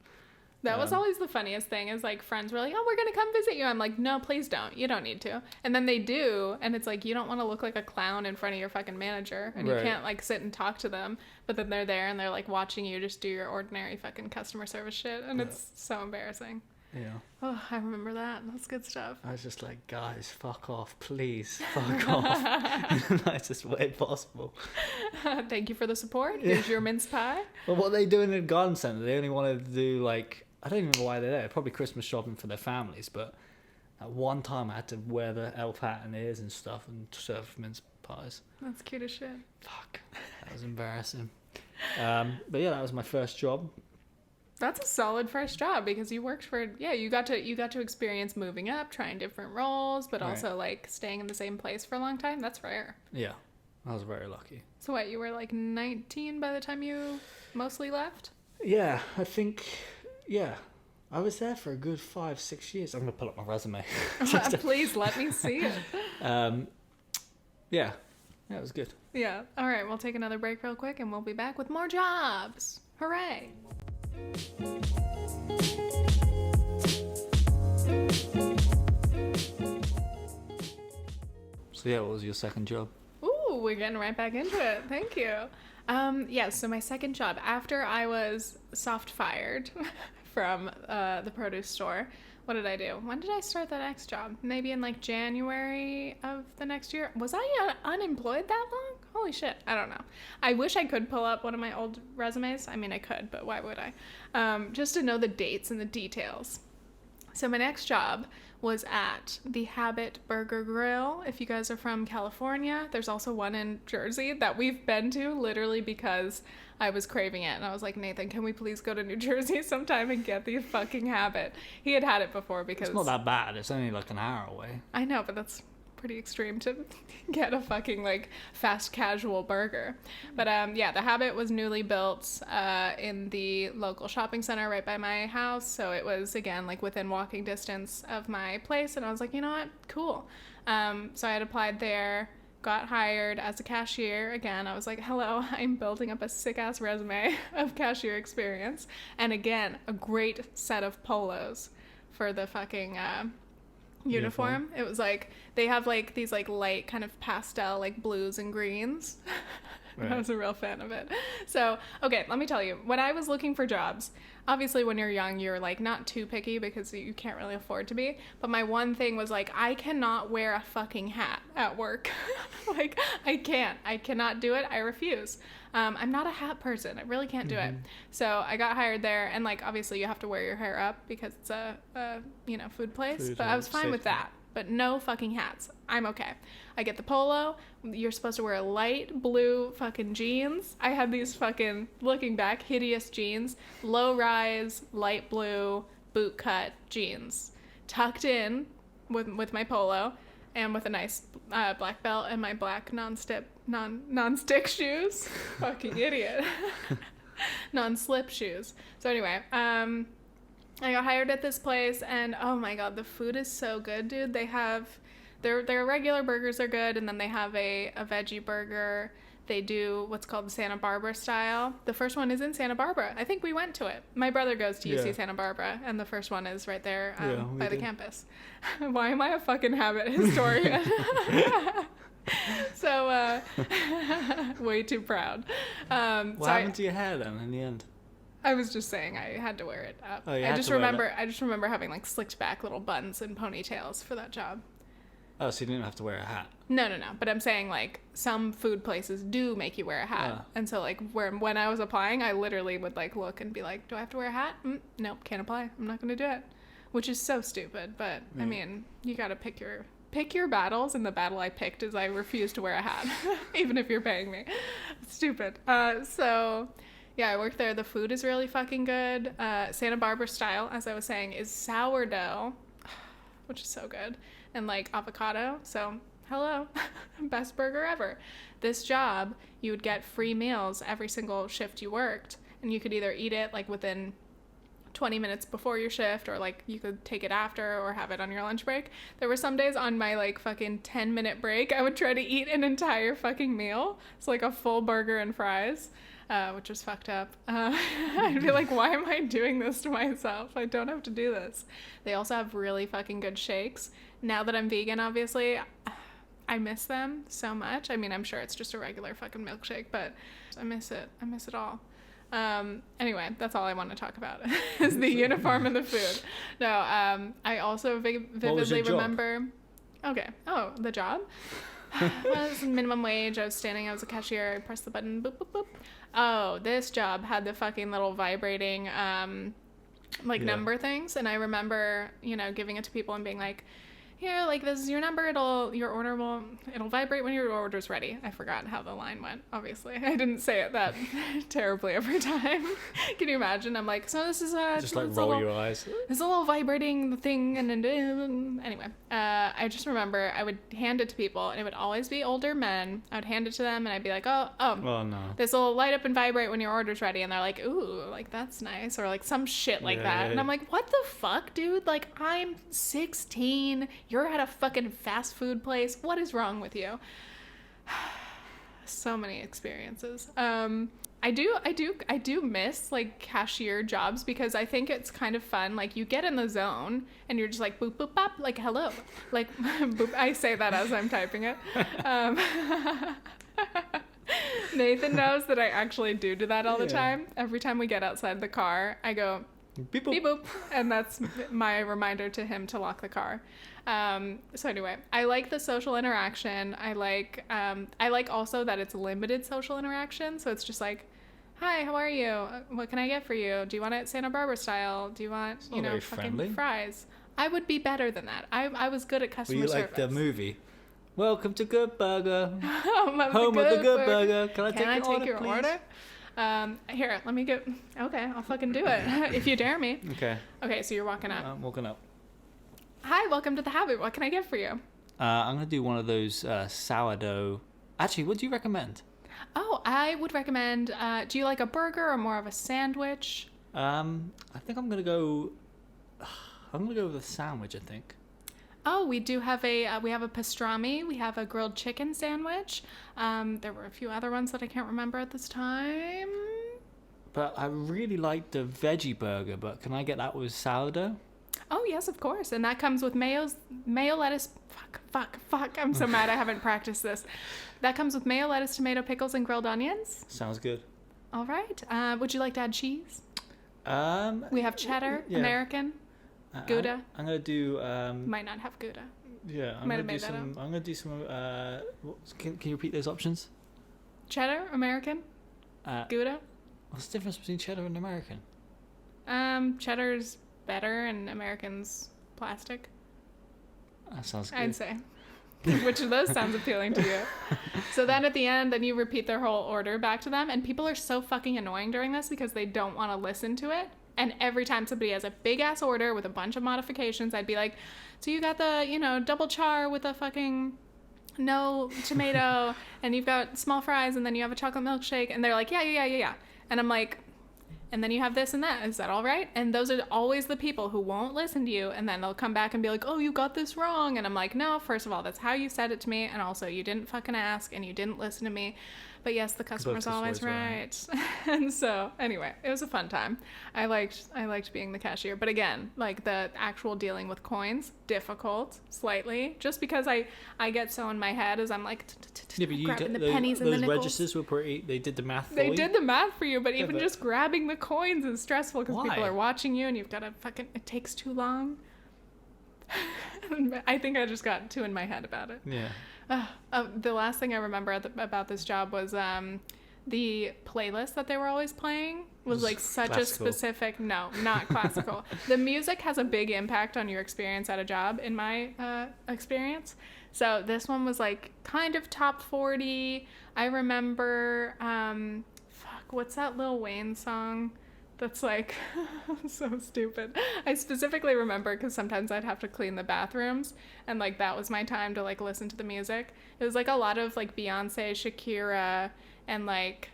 That was always the funniest thing is like friends were like, oh, we're going to come visit you. I'm like, no, please don't. You don't need to. And then they do. And it's like, you don't want to look like a clown in front of your fucking manager. And you can't like sit and talk to them. But then they're there and they're like watching you just do your ordinary fucking customer service shit. And it's so embarrassing. Yeah. Oh, I remember that. That's good stuff. I was just like, guys, fuck off, please, fuck off, in the nicest way possible. Thank you for the support. Here's your mince pie. Well, what they do in the garden centre, they only wanted to do like, I don't even know why they're there. Probably Christmas shopping for their families, but at one time I had to wear the elf hat and ears and stuff and serve mince pies. That's cute as shit. Fuck, that was embarrassing. But yeah, that was my first job. That's a solid first job because you worked for you got to experience moving up, trying different roles, but also like staying in the same place for a long time. That's rare. Yeah, I was very lucky. So what, you were like 19 by the time you mostly left? Yeah, I think. Yeah, I was there for a good 5-6 years. I'm gonna pull up my resume. Please let me see it. Yeah, it was good. Yeah. All right, we'll take another break real quick, and we'll be back with more jobs. Hooray! So yeah, what was your second job? Ooh, we're getting right back into it. Thank you. So my second job, after I was soft fired from the produce store, what did I do? When did I start that next job? Maybe in like January of the next year. Was I unemployed that long? Holy shit, I don't know. I wish I could pull up one of my old resumes. I mean, I could, but why would I? Just to know the dates and the details. So my next job was at the Habit Burger Grill. If you guys are from California, there's also one in Jersey that we've been to literally because I was craving it. And I was like, Nathan, can we please go to New Jersey sometime and get the fucking Habit? He had it before because... It's not that bad. It's only like an hour away. I know, but that's pretty extreme to get a fucking like fast casual burger. But the Habit was newly built in the local shopping center right by my house, so it was again like within walking distance of my place, and I was like, you know what, cool. So I had applied there, got hired as a cashier. Again, I was like, hello, I'm building up a sick ass resume of cashier experience, and again a great set of polos for the fucking uniform. It was like they have like these like light kind of pastel like blues and greens. Right. I was a real fan of it. So okay, let me tell you, when I was looking for jobs, obviously when you're young you're like not too picky because you can't really afford to be, but my one thing was like, I cannot wear a fucking hat at work. Like I cannot do it. I refuse. I'm not a hat person. I really can't do it. So I got hired there, and like obviously you have to wear your hair up because it's a food place. But I was fine with that. But no fucking hats. I'm okay. I get the polo. You're supposed to wear light blue fucking jeans. I had these fucking, looking back, hideous jeans, low rise, light blue, boot cut jeans, tucked in with my polo, and with a nice black belt and my black non-stick shoes. Fucking idiot. Non-slip shoes. So anyway, I got hired at this place, and oh my god, the food is so good, dude. They have their regular burgers are good, and then they have a veggie burger. They do what's called the Santa Barbara style. The first one is in Santa Barbara. I think we went to it. My brother goes to UC Santa Barbara, and the first one is right there by the campus. Why am I a fucking Habit historian? So Way too proud. What happened to your hair then in the end? I was just saying I had to wear it up. Oh, you I had just to wear it remember I just remember having like slicked back little buns and ponytails for that job. Oh, so you didn't have to wear a hat? No. But I'm saying like some food places do make you wear a hat. And so like when I was applying, I literally would like look and be like, do I have to wear a hat? Nope, can't apply. I'm not going to do it. Which is so stupid. But I mean, you got to pick your battles, and the battle I picked is I refuse to wear a hat, even if you're paying me. Stupid. So yeah, I worked there. The food is really fucking good. Santa Barbara style, as I was saying, is sourdough, which is so good. And like avocado. So hello, best burger ever. This job, you would get free meals every single shift you worked, and you could either eat it like within 20 minutes before your shift, or like you could take it after or have it on your lunch break. There were some days on my like fucking 10-minute break I would try to eat an entire fucking meal. It's like a full burger and fries, which was fucked up. I'd be like, why am I doing this to myself? I don't have to do this. They also have really fucking good shakes. Now that I'm vegan, obviously, I miss them so much. I mean, I'm sure it's just a regular fucking milkshake, but I miss it. I miss it all. Anyway, that's all I want to talk about is the uniform and the food. No, I also vividly remember. Okay. Oh, the job? Well, it was minimum wage. I was standing. I was a cashier. I pressed the button. Boop, boop, boop. Oh, this job had the fucking little vibrating, number things. And I remember, giving it to people and being like, here, like, this is your number. It'll vibrate when your order's ready. I forgot how the line went, obviously. I didn't say it that terribly every time. Can you imagine? I'm like, so this is just like roll your eyes. It's a little vibrating thing. And anyway, I just remember I would hand it to people, and it would always be older men. I would hand it to them, and I'd be like, oh no, this will light up and vibrate when your order's ready. And they're like, ooh, like, that's nice. Or like some shit like that. Yeah. And I'm like, what the fuck, dude? Like, I'm 16. You're at a fucking fast food place. What is wrong with you? So many experiences. I do miss like cashier jobs, because I think it's kind of fun. Like, you get in the zone and you're just like boop boop bop, like hello, like boop. I say that as I'm typing it. Nathan knows that I actually do that all the time. Every time we get outside the car, I go beep boop. Beep boop, and that's my reminder to him to lock the car. So anyway, I like the social interaction. I like also that it's limited social interaction. So it's just like, hi, how are you? What can I get for you? Do you want it Santa Barbara style? Do you want, fucking friendly fries? I would be better than that. I was good at customer service. Were you like the movie? Welcome to Good Burger. Home of the Good Burger. Can I take your order? Here, let me get. Okay, I'll fucking do it if you dare me. Okay, so you're walking up. I'm walking up. Hi, welcome to The Habit. What can I get for you? I'm going to do one of those sourdough. Actually, what do you recommend? Oh, I would recommend, do you like a burger or more of a sandwich? I think I'm going to go with a sandwich, I think. Oh, we do have we have a pastrami. We have a grilled chicken sandwich. There were a few other ones that I can't remember at this time. But I really like the veggie burger, but can I get that with sourdough? Oh, yes, of course. And that comes with mayo, lettuce. Fuck. I'm so mad I haven't practiced this. That comes with mayo, lettuce, tomato, pickles, and grilled onions. Sounds good. All right. Would you like to add cheese? We have cheddar, American, Gouda. I'm going to do... Might not have Gouda. Yeah, I'm going to do some... Can you repeat those options? Cheddar, American, Gouda. What's the difference between cheddar and American? Cheddar's better and American's plastic. That sounds good. I'd say. Which of those sounds appealing to you? So then at the end, then you repeat their whole order back to them, and people are so fucking annoying during this because they don't want to listen to it. And every time somebody has a big ass order with a bunch of modifications, I'd be like, so you got the, double char with a fucking no tomato, and you've got small fries, and then you have a chocolate milkshake, and they're like, yeah. And I'm like, and then you have this and that. Is that all right? And those are always the people who won't listen to you, and then they'll come back and be like, oh, you got this wrong. And I'm like, no, first of all, that's how you said it to me, and also you didn't fucking ask, and you didn't listen to me. But yes, the customer's Both always right. And so anyway, it was a fun time. I liked being the cashier. But again, like the actual dealing with coins, difficult, slightly. Just because I get so in my head as I'm like grabbing the pennies and the nickels. Those registers were pretty, they did the math for you. They did the math for you, but even just grabbing the coins is stressful because people are watching you and you've got to it takes too long. I think I just got too in my head about it. Yeah. The last thing I remember about this job was the playlist that they were always playing was like such classical. A specific, no, not classical. The music has a big impact on your experience at a job, in my experience. So this one was like kind of top 40. I remember, what's that Lil Wayne song? That's like so stupid. I specifically remember because sometimes I'd have to clean the bathrooms and like that was my time to like listen to the music. It was like a lot of like Beyonce, Shakira, and like,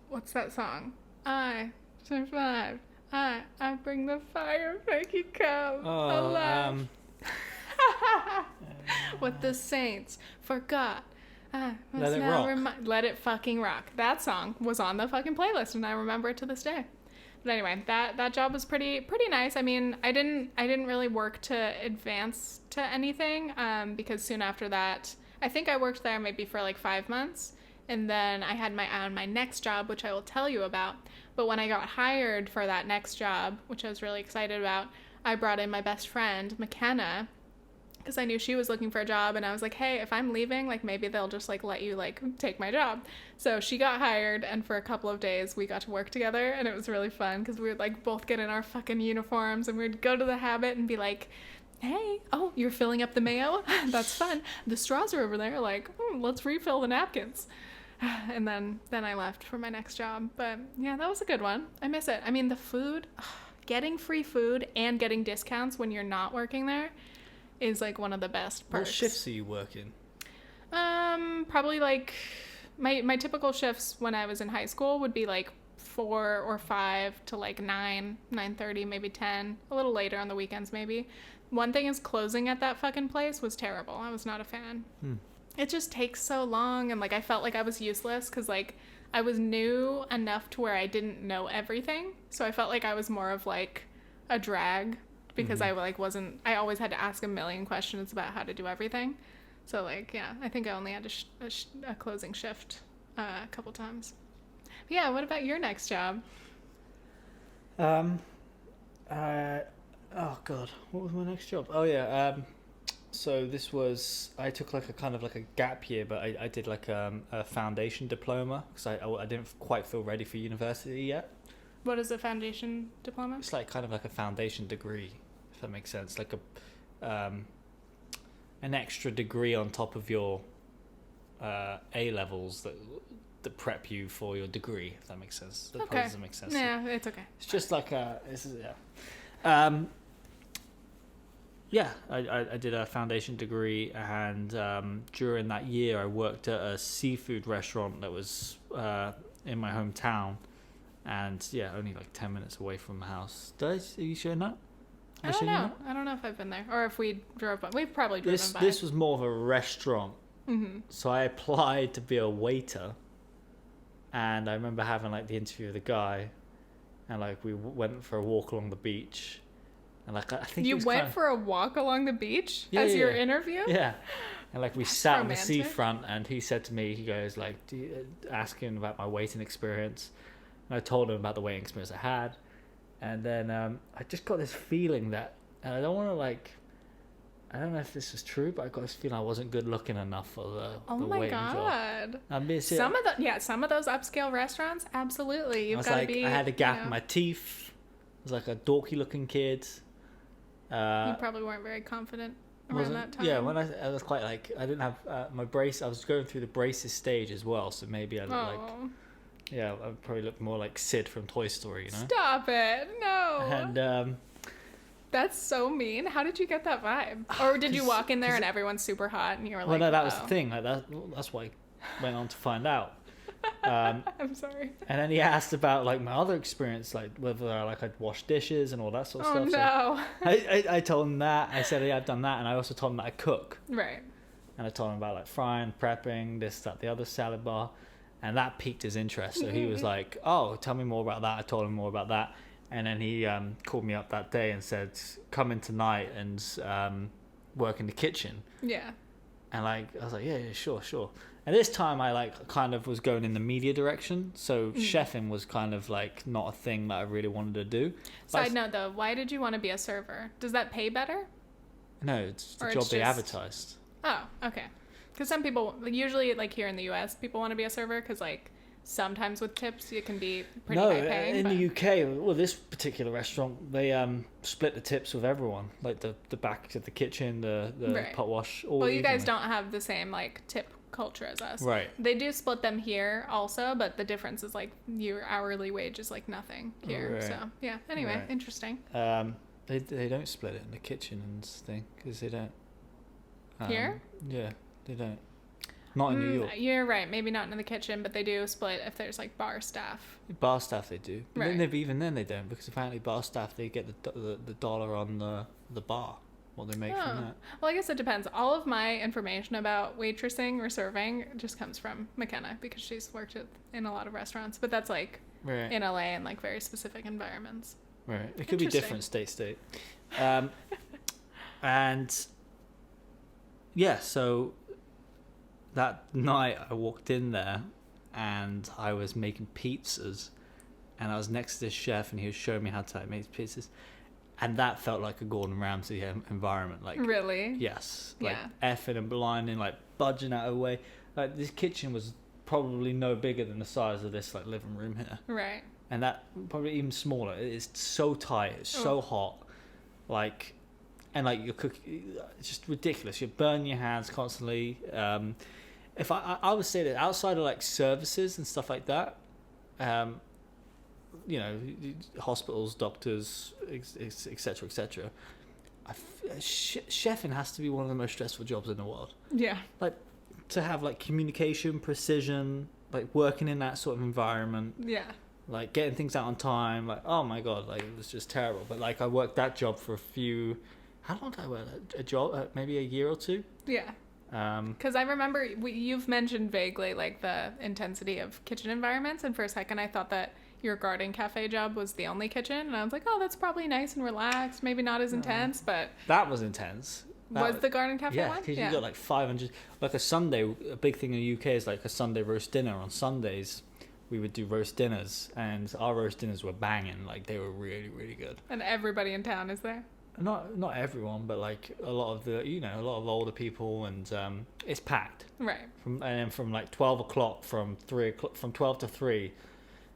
what's that song? I survive. I bring the fire, make you come alive. What the saints forgot. Let it rock. Let it fucking rock. That song was on the fucking playlist, and I remember it to this day. But anyway, that job was pretty nice. I mean, I didn't really work to advance to anything, because soon after that, I think I worked there maybe for like 5 months, and then I had my next job, which I will tell you about. But when I got hired for that next job, which I was really excited about, I brought in my best friend, McKenna, because I knew she was looking for a job, and I was like, hey, if I'm leaving, like, maybe they'll just, like, let you, like, take my job. So she got hired, and for a couple of days, we got to work together, and it was really fun, because we would, like, both get in our fucking uniforms, and we'd go to the Habit and be like, hey, oh, you're filling up the mayo? That's fun. The straws are over there. Like, let's refill the napkins. And then I left for my next job. But, yeah, that was a good one. I miss it. I mean, the food, getting free food and getting discounts when you're not working there is like one of the best perks. What shifts are you working? Probably like my typical shifts when I was in high school would be like 4 or 5 to like 9:30, maybe 10, a little later on the weekends maybe. One thing is closing at that fucking place was terrible. I was not a fan. It just takes so long, and like I felt like I was useless because like I was new enough to where I didn't know everything, so I felt like I was more of like a drag. Because I I always had to ask a million questions about how to do everything. So like, yeah, I think I only had a closing shift a couple times. But yeah, what about your next job? Oh God, what was my next job? Oh yeah, so this was, I took like a kind of like a gap year, but I did like a foundation diploma because I didn't quite feel ready for university yet. What is a foundation diploma? It's like kind of like a foundation degree, if that makes sense. Like an extra degree on top of your A levels that prep you for your degree, if that makes sense. That probably doesn't make sense. Yeah, it's okay. It's just like I did a foundation degree, and during that year I worked at a seafood restaurant that was in my hometown. And yeah, only like 10 minutes away from the house. Are you showing that? I don't know. I don't know if I've been there or if we drove by. We've probably driven by. This was more of a restaurant. Mm-hmm. So I applied to be a waiter, and I remember having like the interview with the guy, and like we went for a walk along the beach, and like I think you went for a walk along the beach as your interview. Yeah. And like we sat on the seafront, and he said to me, he goes like, asking about my waiting experience. And I told him about the waiting experience I had, and then I just got this feeling that, and I don't want to like, I don't know if this is true, but I got this feeling I wasn't good looking enough for the waiting job. Some of those upscale restaurants, absolutely. You've got to be. I had a gap in my teeth. I was like a dorky looking kid. You probably weren't very confident around that time. Yeah, when I was quite like, I didn't have my brace. I was going through the braces stage as well, so maybe I looked like. Yeah, I probably look more like Sid from Toy Story, you know? Stop it. No. And, that's so mean. How did you get that vibe? Or did you walk in there and everyone's super hot and you were like, well, no, that was the thing. Like that's what I went on to find out. I'm sorry. And then he asked about like my other experience, like whether like I'd wash dishes and all that sort of stuff. Oh, no. So I told him that. I said, yeah, I've done that. And I also told him that I cook. Right. And I told him about like frying, prepping, this, that, the other salad bar. And that piqued his interest. So he was like, oh, tell me more about that. I told him more about that. And then he called me up that day and said, come in tonight and work in the kitchen. Yeah. And like, I was like, yeah, sure. And this time I like kind of was going in the media direction. So chefing was kind of like not a thing that I really wanted to do. Side note though, why did you want to be a server? Does that pay better? No, it's the job they advertised. Oh, okay. Because some people, usually like here in the US, people want to be a server because like sometimes with tips it can be pretty high paying. In the UK, well, this particular restaurant, they split the tips with everyone. Like the back of the kitchen, the right. pot wash. Well, you guys don't have the same like tip culture as us. Right. They do split them here also, but the difference is like your hourly wage is like nothing here. Right. So yeah. Anyway, right. Interesting. They don't split it in the kitchen and thing because they don't. Here? Yeah, they don't. Not in New York. You're right. Maybe not in the kitchen, but they do split if there's like bar staff. Bar staff they do. But right. even then they don't, because apparently bar staff, they get the dollar on the bar, what they make from that. Well, I guess it depends. All of my information about waitressing or serving just comes from McKenna because she's worked in a lot of restaurants, but that's like right. in LA and like very specific environments. Right. It could be different state. And yeah, so that night I walked in there and I was making pizzas and I was next to this chef and he was showing me how to make pizzas, and that felt like a Gordon Ramsay environment. Like, really? Yes. Like yeah. effing and blinding, like budging out of the way. Like this kitchen was probably no bigger than the size of this like living room here. Right. And that probably even smaller. It's so tight. It's so hot. Like, and like you're cooking, it's just ridiculous. You burn your hands constantly. If I would say that outside of like services and stuff like that, you know, hospitals, doctors, etc. Chefing has to be one of the most stressful jobs in the world. Yeah. Like to have like communication, precision, like working in that sort of environment. Yeah. Like getting things out on time. Like, oh my god, like it was just terrible. But like I worked that job for how long did I work a job? Maybe a year or two. Yeah. Because I remember you've mentioned vaguely like the intensity of kitchen environments, and for a second I thought that your garden cafe job was the only kitchen, and I was like, oh, that's probably nice and relaxed, maybe not as intense, but that was intense. Was the garden cafe one? Yeah, because you got like 500. Like a Sunday, a big thing in the UK is like a Sunday roast dinner. On Sundays, we would do roast dinners, and our roast dinners were banging. Like they were really, really good. And everybody in town is there. Not everyone, but like a lot of a lot of older people, and it's packed. Right. From like 12 o'clock, from 12 to 3,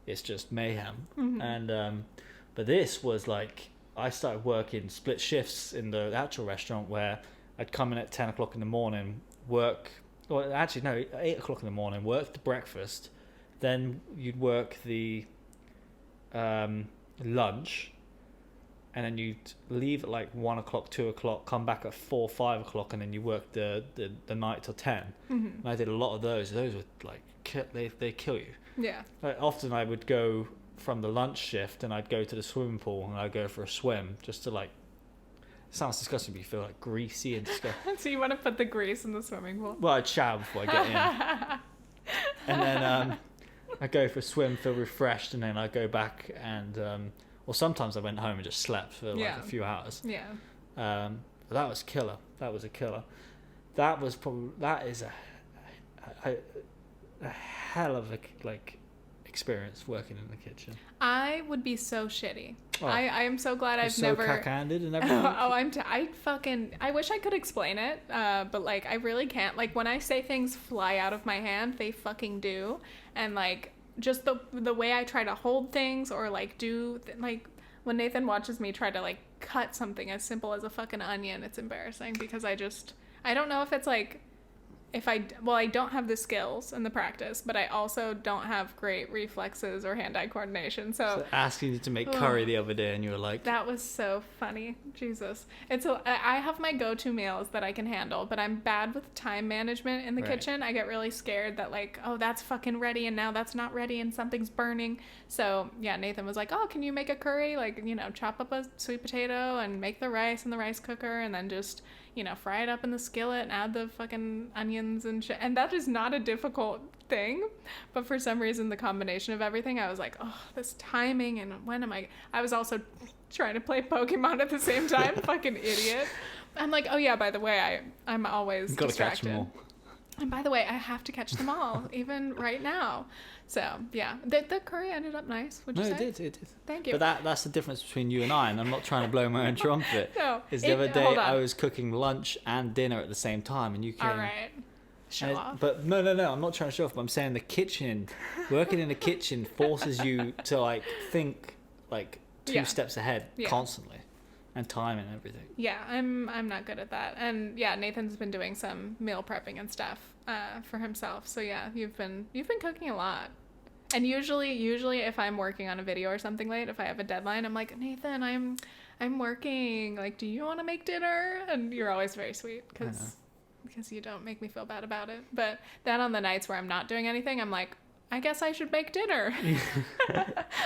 it's just mayhem. Mm-hmm. And but this was like, I started working split shifts in the actual restaurant where I'd come in at 10 o'clock in the morning, work, or actually no, 8 o'clock in the morning, work the breakfast, then you'd work the lunch, and then you'd leave at like 1 o'clock, 2 o'clock, come back at 4, 5 o'clock, and then you work the night till 10. Mm-hmm. And I did a lot of those. Those were like, they kill you. Yeah. Like, often I would go from the lunch shift and I'd go to the swimming pool and I'd go for a swim just to like, it sounds disgusting, but you feel like greasy and disgusting. So you want to put the grease in the swimming pool? Well, I'd shower before I get in. And then I'd go for a swim, feel refreshed, and then I'd go back and, well, sometimes I went home and just slept for like a few hours. Yeah. But that was killer. That was a killer. That is a hell of a like experience working in the kitchen. I would be so shitty. Oh, I am so glad I've so never. Cack-handed and everything. I wish I could explain it, but like I really can't. Like when I say things fly out of my hand, they fucking do, and like just the way I try to hold things or like do like when Nathan watches me try to like cut something as simple as a fucking onion, it's embarrassing because I don't know if it's like. I don't have the skills and the practice, but I also don't have great reflexes or hand-eye coordination. So asking you to make curry the other day, and you were like, that was so funny. Jesus, I have my go-to meals that I can handle, but I'm bad with time management in the kitchen. I get really scared that like, oh, that's fucking ready, and now that's not ready, and something's burning. So yeah, Nathan was like, oh, can you make a curry? Like, chop up a sweet potato and make the rice in the rice cooker, and then just fry it up in the skillet and add the fucking onions and shit. And that is not a difficult thing. But for some reason, the combination of everything, I was like, oh, this timing and when am I was also trying to play Pokemon at the same time. Fucking idiot. I'm like, oh yeah, by the way, I'm always You've got distracted. to catch them all. And by the way, I have to catch them all, even right now. So, yeah. The curry ended up nice, would you say? No, it did. Thank you. But that's the difference between you and I, and I'm not trying to blow my own trumpet. No. The other day, I was cooking lunch and dinner at the same time, and you came... All right. Show off. But no, I'm not trying to show off, but I'm saying the kitchen, working in the kitchen forces you to, like, think, like, two steps ahead constantly. And time and everything. Yeah, I'm not good at that. And yeah, Nathan's been doing some meal prepping and stuff for himself. So yeah, you've been cooking a lot. And usually if I'm working on a video or something late, if I have a deadline, I'm like, Nathan, I'm working. Like, do you want to make dinner? And you're always very sweet because you don't make me feel bad about it. But then on the nights where I'm not doing anything, I'm like, I guess I should make dinner.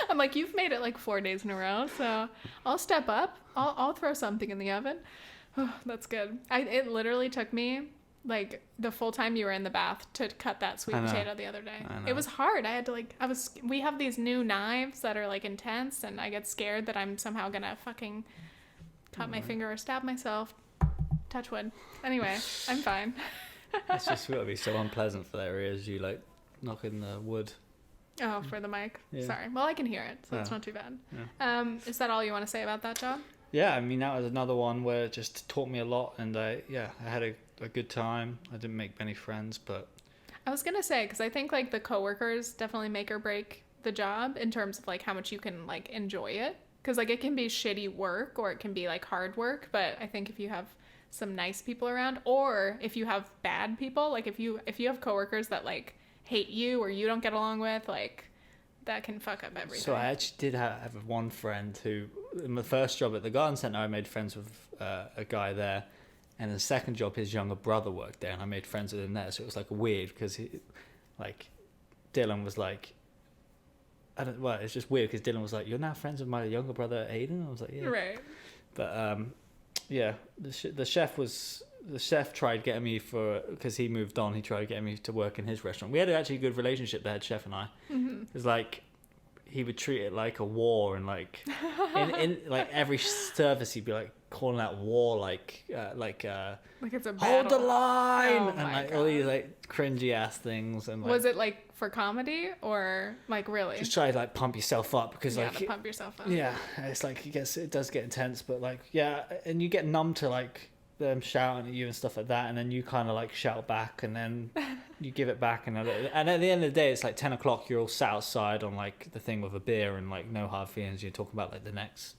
I'm like, you've made it like 4 days in a row, so I'll step up. I'll throw something in the oven. Oh, that's good. It literally took me like the full time you were in the bath to cut that sweet potato the other day. It was hard. I had to we have these new knives that are like intense, and I get scared that I'm somehow gonna fucking cut my finger or stab myself. Touch wood. Anyway, I'm fine. It's just got to be so unpleasant for their ears. You like knocking the wood. Oh, for the mic. Yeah. Sorry. Well, I can hear it, so it's not too bad. Yeah. Is that all you want to say about that job? Yeah, I mean, that was another one where it just taught me a lot, and I had a good time. I didn't make many friends, but... I was going to say, because I think, like, the coworkers definitely make or break the job in terms of, like, how much you can, like, enjoy it. Because, like, it can be shitty work, or it can be, like, hard work, but I think if you have some nice people around, or if you have bad people, like, if you have coworkers that, like, hate you or you don't get along with, like, that can fuck up everything. So I actually did have one friend who, in my first job at the garden centre, I made friends with a guy there, and in the second job his younger brother worked there, and I made friends with him there. So it was like weird because Dylan was like, it's just weird because Dylan was like, you're now friends with my younger brother Aiden? I was like, yeah, right. But the chef tried getting me because he moved on, he tried getting me to work in his restaurant. We had actually a good relationship, the head chef and I. Mm-hmm. It was like, he would treat it like a war, and like, in like every service he'd be like calling out war, like it's a battle. Hold the line! And like all these like cringy ass things. And like, was it like for comedy or like really? Just try to like pump yourself up because to pump yourself up. Yeah, it's like, it does get intense, but like, yeah, and you get numb to like them shouting at you and stuff like that, and then you kind of like shout back, and then you give it back, and at the end of the day it's like 10 o'clock, you're all sat outside on like the thing with a beer and like no hard feelings, you're talking about like the next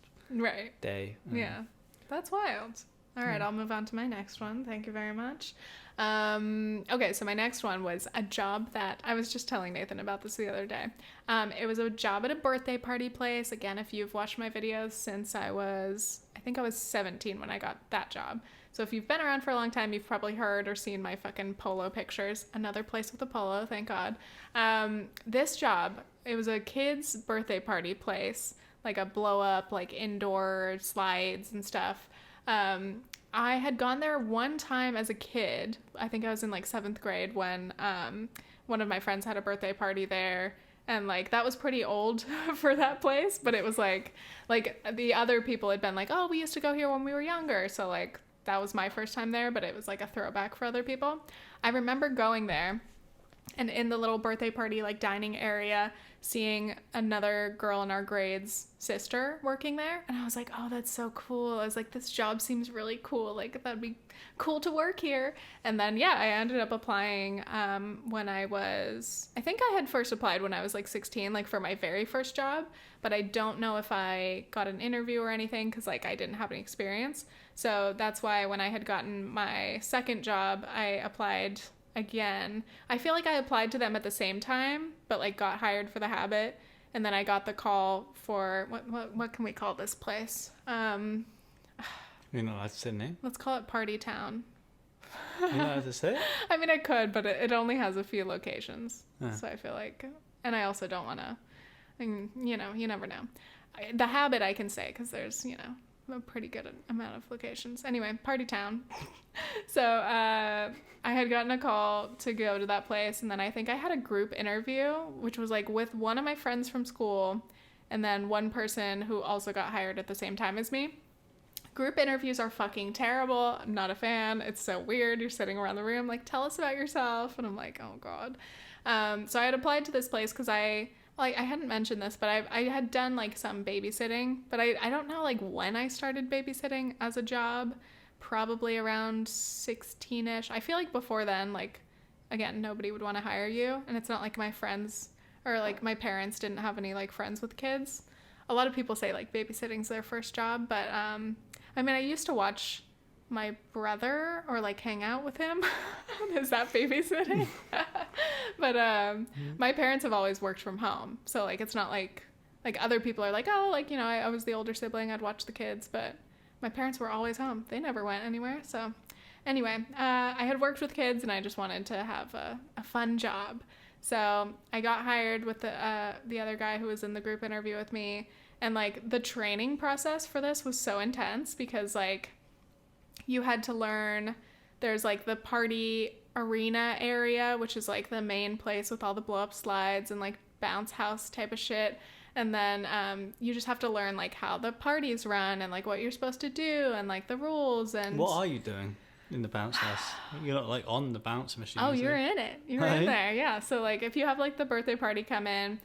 day. Yeah, that's wild. All right, I'll move on to my next one. Thank you very much. Okay, so my next one was a job that I was just telling Nathan about this the other day. It was a job at a birthday party place. Again, if you've watched my videos since I think I was 17 when I got that job. So if you've been around for a long time, you've probably heard or seen my fucking polo pictures. Another place with a polo, thank God. This job, it was a kid's birthday party place, like a blow up, like indoor slides and stuff. I had gone there one time as a kid. I think I was in like 7th grade when one of my friends had a birthday party there. And like that was pretty old for that place, but it was like the other people had been like, oh, we used to go here when we were younger. So like that was my first time there, but it was like a throwback for other people. I remember going there and in the little birthday party like dining area, seeing another girl in our grade's sister working there, and I was like, oh, that's so cool. I was like, this job seems really cool, like that'd be cool to work here. And then I ended up applying when I think I had first applied when I was like 16, like for my very first job, but I don't know if I got an interview or anything because like I didn't have any experience. So that's why when I had gotten my second job, I applied again. I feel like I applied to them at the same time, but like got hired for the habit, and then I got the call for what can we call this place? You know, that's the name. Let's call it Party Town. You know how to say it? I mean, I could, but it only has a few locations, so I feel like, and I also don't want to. You know, you never know. The habit I can say because there's a pretty good amount of locations. Anyway, party town. So I had gotten a call to go to that place, and then I think I had a group interview, which was like with one of my friends from school, and then one person who also got hired at the same time as me. Group interviews are fucking terrible. I'm not a fan. It's so weird. You're sitting around the room like, tell us about yourself. And I'm like, oh God. So I had applied to this place because I hadn't mentioned this, but I had done like some babysitting, but I don't know like when I started babysitting as a job, probably around 16-ish. I feel like before then, like, again, nobody would want to hire you. And it's not like my friends or like my parents didn't have any like friends with kids. A lot of people say like babysitting's their first job, but I mean, I used to watch my brother or like hang out with him. Is that babysitting? But my parents have always worked from home, so like it's not like other people are like, oh, like, you know, I was the older sibling, I'd watch the kids, but my parents were always home. They never went anywhere. So anyway, I had worked with kids and I just wanted to have a fun job. So I got hired with the other guy who was in the group interview with me, and like the training process for this was so intense because like you had to learn, there's like the party arena area, which is like the main place with all the blow up slides and like bounce house type of shit. And then you just have to learn like how the parties run and like what you're supposed to do and like the rules. And what are you doing in the bounce house? You're not like on the bounce machine. Oh, you're in it. You're in there. Yeah. So like if you have like the birthday party come in,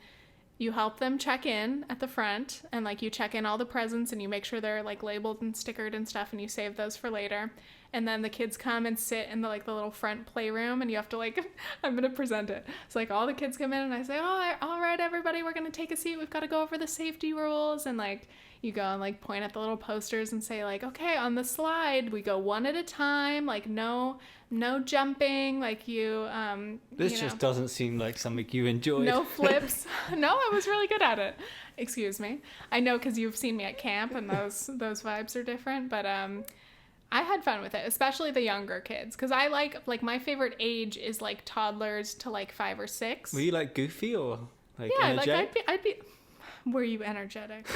you help them check in at the front, and like you check in all the presents and you make sure they're like labeled and stickered and stuff, and you save those for later. And then the kids come and sit in the like the little front playroom, and you have to like, I'm going to present it. So like all the kids come in and I say, oh, all right, everybody, we're going to take a seat. We've got to go over the safety rules. And like you go and like point at the little posters and say like, okay, on the slide, we go one at a time, like no jumping, like you, this you just know, doesn't seem like something you enjoyed. no flips. No, I was really good at it. Excuse me. I know, because you've seen me at camp and those vibes are different, but I had fun with it, especially the younger kids, because I like my favorite age is like toddlers to like 5 or 6. Were you like goofy or like yeah, energetic? like I'd be. Were you energetic?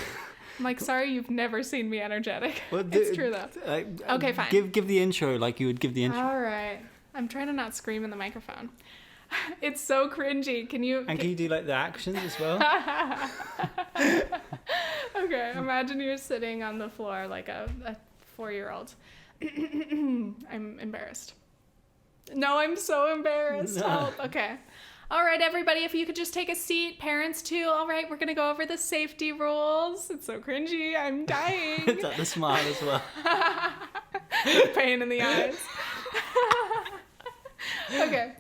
I'm like, sorry, you've never seen me energetic. Well, it's true though. Okay, fine. Give the intro like you would give the intro. All right. I'm trying to not scream in the microphone. It's so cringy. Can you do like the actions as well? Okay, imagine you're sitting on the floor like a 4-year-old. I'm embarrassed. No, I'm so embarrassed. Help. Okay. All right, everybody, if you could just take a seat. Parents, too. All right, we're going to go over the safety rules. It's so cringy. I'm dying. It's at the smile as well. Pain in the eyes. Okay.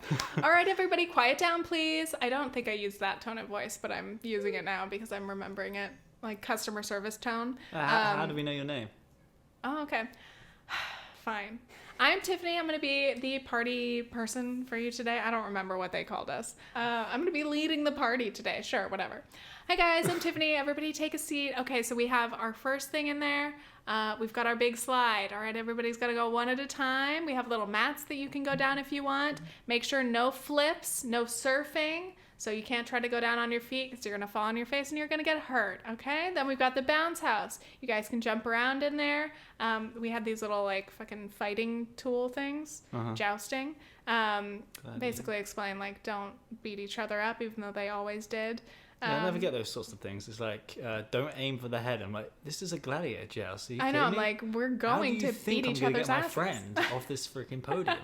All right, everybody, quiet down, please. I don't think I used that tone of voice, but I'm using it now because I'm remembering it. Like customer service tone. How do we know your name? Oh, okay. Fine. I'm Tiffany. I'm going to be the party person for you today. I don't remember what they called us. I'm going to be leading the party today. Sure, whatever. Hi, guys. I'm Tiffany. Everybody take a seat. Okay, so we have our first thing in there. We've got our big slide. All right, everybody's got to go one at a time. We have little mats that you can go down if you want. Make sure no flips, no surfing. So you can't try to go down on your feet because you're going to fall on your face and you're going to get hurt, okay? Then we've got the bounce house. You guys can jump around in there. We had these little, like, fucking fighting tool things, jousting. Basically explain, like, don't beat each other up, even though they always did. Yeah, I never get those sorts of things. It's like, don't aim for the head. I'm like, this is a gladiator joust. I know, I'm like, we're going to beat each other's asses. How do you think I'm going to get my friend off this freaking podium?